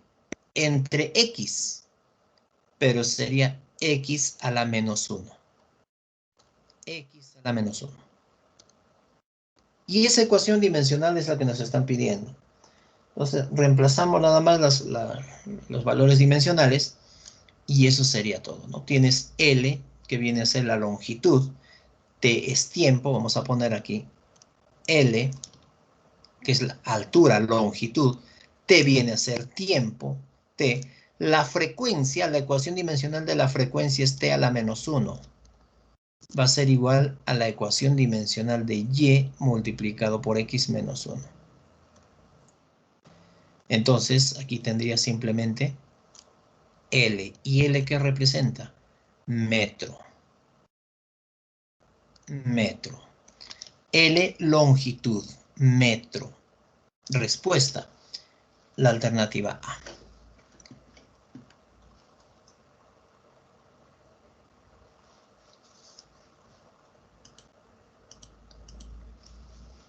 entre X, pero sería X a la menos 1. X a la menos 1. Y esa ecuación dimensional es la que nos están pidiendo. Entonces, reemplazamos nada más los valores dimensionales y eso sería todo, ¿no? Tienes L, que viene a ser la longitud, T es tiempo, vamos a poner aquí L, que es la altura, longitud, T viene a ser tiempo, T, la frecuencia, la ecuación dimensional de la frecuencia es T a la menos 1. Va a ser igual a la ecuación dimensional de Y multiplicado por X menos 1. Entonces, aquí tendría simplemente L. ¿Y L qué representa? Metro. Metro. L, longitud. Metro. Respuesta, la alternativa A.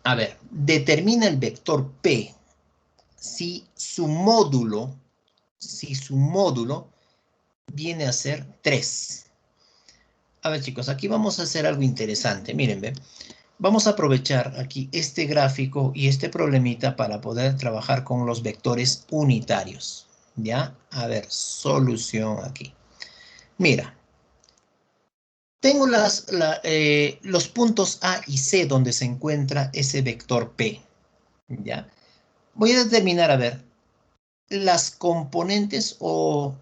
A ver, determina el vector P si su módulo viene a ser 3. A ver, chicos, aquí vamos a hacer algo interesante. Miren, ¿ve? Vamos a aprovechar aquí este gráfico y este problemita para poder trabajar con los vectores unitarios. ¿Ya? A ver, solución aquí. Mira, tengo los puntos A y C donde se encuentra ese vector P. ¿Ya? Voy a determinar, a ver, las componentes o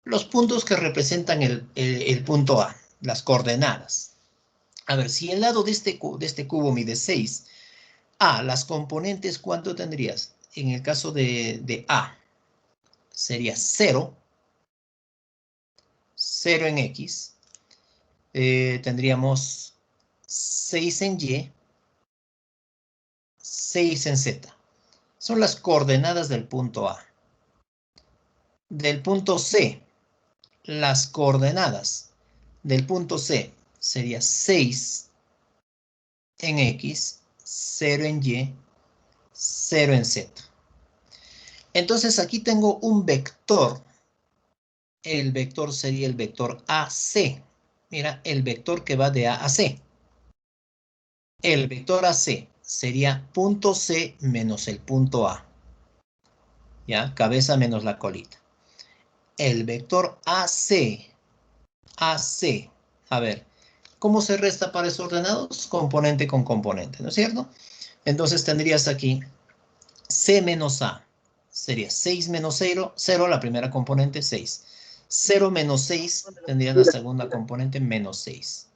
los puntos que representan el punto A, las coordenadas. A ver, si el lado de este cubo mide 6, las componentes, ¿cuánto tendrías? En el caso de A, sería 0, 0 en X, tendríamos 6 en Y, 6 en Z. Son las coordenadas del punto A. Del punto C, las coordenadas del punto C sería 6 en X, 0 en Y, 0 en Z. Entonces aquí tengo un vector. El vector sería el vector AC. Mira, el vector que va de A a C. El vector AC sería punto C menos el punto A. ¿Ya? Cabeza menos la colita. El vector AC. A ver, ¿cómo se resta pares ordenados? Componente con componente, ¿no es cierto? Entonces tendrías aquí C menos A. Sería 6 menos 0, 0 la primera componente, 6. 0 menos 6 tendría la segunda componente, menos 6.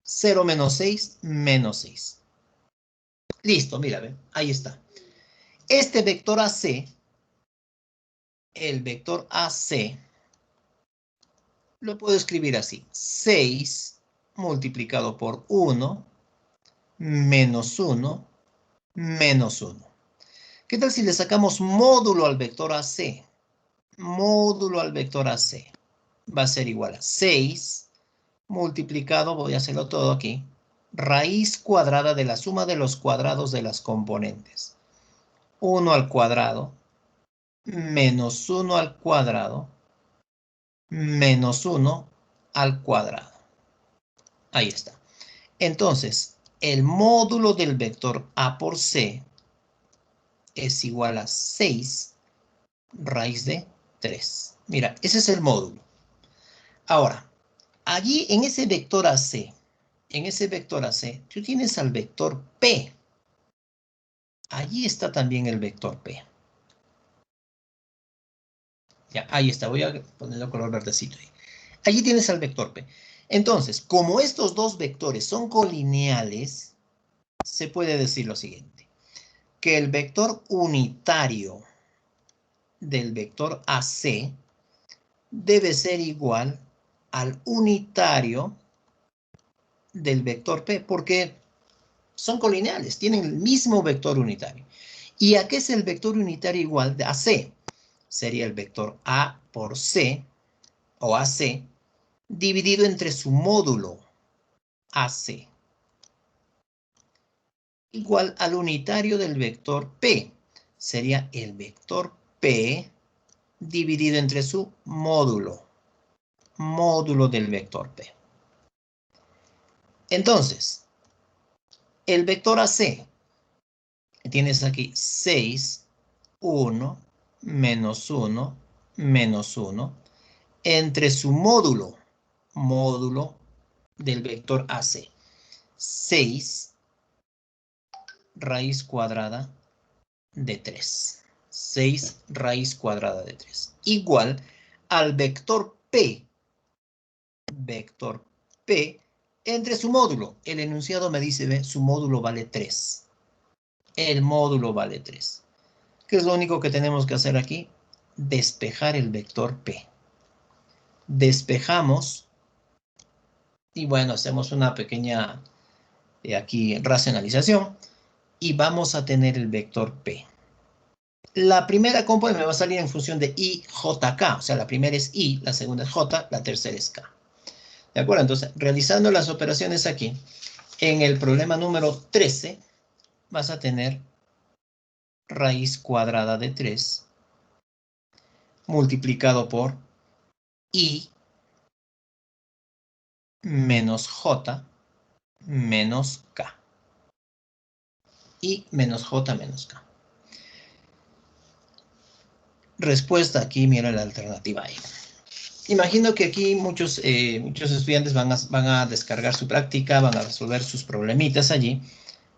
0 menos 6, menos 6. Listo, mira, ¿ve? Ahí está. Este vector AC, el vector AC, lo puedo escribir así. 6 multiplicado por 1, menos 1, menos 1. ¿Qué tal si le sacamos módulo al vector AC? Módulo al vector AC va a ser igual a 6 multiplicado, voy a hacerlo todo aquí, raíz cuadrada de la suma de los cuadrados de las componentes. 1 al cuadrado, menos 1 al cuadrado, menos 1 al cuadrado. Ahí está. Entonces, el módulo del vector A por C es igual a 6 raíz de 3. Mira, ese es el módulo. Ahora, allí en ese vector AC, tú tienes al vector P. Allí está también el vector P. Ya, ahí está. Voy a ponerlo color verdecito ahí. Allí tienes al vector P. Entonces, como estos dos vectores son colineales, se puede decir lo siguiente. Que el vector unitario del vector AC debe ser igual al unitario del vector P, porque son colineales, tienen el mismo vector unitario. ¿Y a qué es el vector unitario igual a C? Sería el vector A por C, o AC, dividido entre su módulo AC, igual al unitario del vector P. Sería el vector P dividido entre su módulo del vector P. Entonces, el vector AC, tienes aquí 6, 1, menos 1, menos 1, entre su módulo del vector AC. 6 raíz cuadrada de 3. 6 raíz cuadrada de 3. Igual al vector P. Vector P entre su módulo. El enunciado me dice, ve, su módulo vale 3. El módulo vale 3. ¿Qué es lo único que tenemos que hacer aquí? Despejar el vector P. Despejamos. Y bueno, hacemos una pequeña aquí racionalización. Y vamos a tener el vector P. La primera componente me va a salir en función de I, J, K. O sea, la primera es I, la segunda es J, la tercera es K. ¿De acuerdo? Entonces, realizando las operaciones aquí, En el problema número 13 vas a tener raíz cuadrada de 3 multiplicado por I menos J menos K. I menos J menos K. Respuesta aquí, mira la alternativa A. Imagino que aquí muchos estudiantes van a descargar su práctica, van a resolver sus problemitas allí.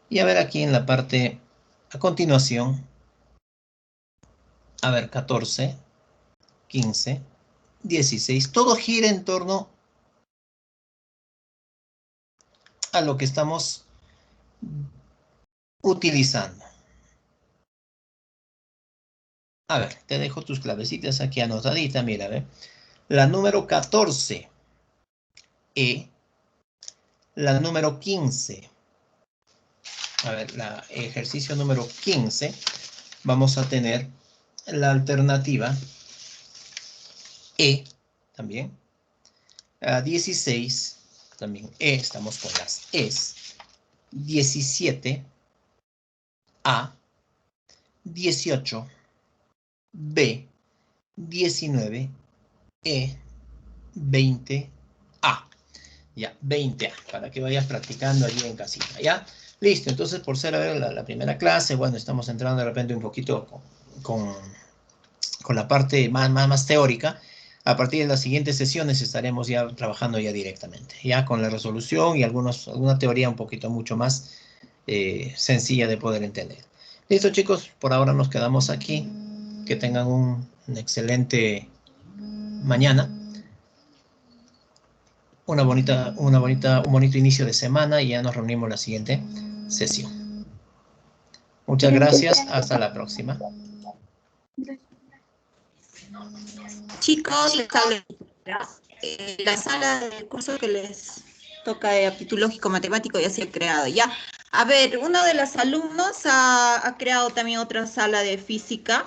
Y a ver aquí en la parte, a continuación, a ver, 14, 15, 16. Todo gira en torno a lo que estamos utilizando. A ver, te dejo tus clavecitas aquí anotaditas, mira, a ver. La número 14, E. La número 15. A ver, la ejercicio número 15. Vamos a tener la alternativa E, también. 16, también E, estamos con las E's. 17, A. 18, B. 19, E. 20, A. Ya, 20A, para que vayas practicando allí en casita, ¿ya? Listo, entonces por ser la primera clase, bueno, estamos entrando de repente un poquito con la parte más teórica. A partir de las siguientes sesiones estaremos ya trabajando ya directamente, ya con la resolución y alguna teoría un poquito mucho más sencilla de poder entender. Listo, chicos, por ahora nos quedamos aquí. Que tengan un excelente mañana. Un bonito inicio de semana y ya nos reunimos en la siguiente sesión. Muchas gracias. Hasta la próxima. Chicos, les hablo la sala del curso que les toca de aptitud lógico matemático ya se ha creado. Ya, a ver, uno de los alumnos ha creado también otra sala de física.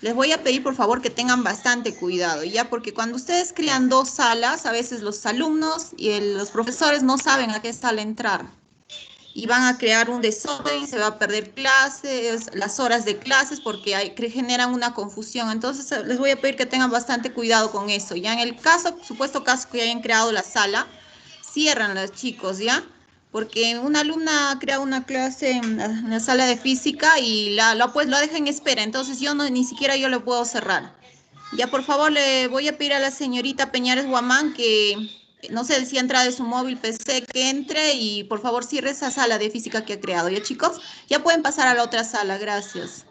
Les voy a pedir por favor que tengan bastante cuidado, ya, porque cuando ustedes crean dos salas, a veces los alumnos y los profesores no saben a qué sala entrar. Y van a crear un desorden y se va a perder clases, las horas de clases, porque generan una confusión. Entonces, les voy a pedir que tengan bastante cuidado con eso. Ya en el supuesto caso que hayan creado la sala, cierran los chicos, ¿ya? Porque una alumna ha creado una clase en la sala de física y lo deja en espera. Entonces, ni siquiera yo lo puedo cerrar. Ya, por favor, le voy a pedir a la señorita Peñares Guamán que, no sé si entra de su móvil PC, que entre y por favor cierre esa sala de física que ha creado. ¿Ya, chicos? Ya pueden pasar a la otra sala. Gracias.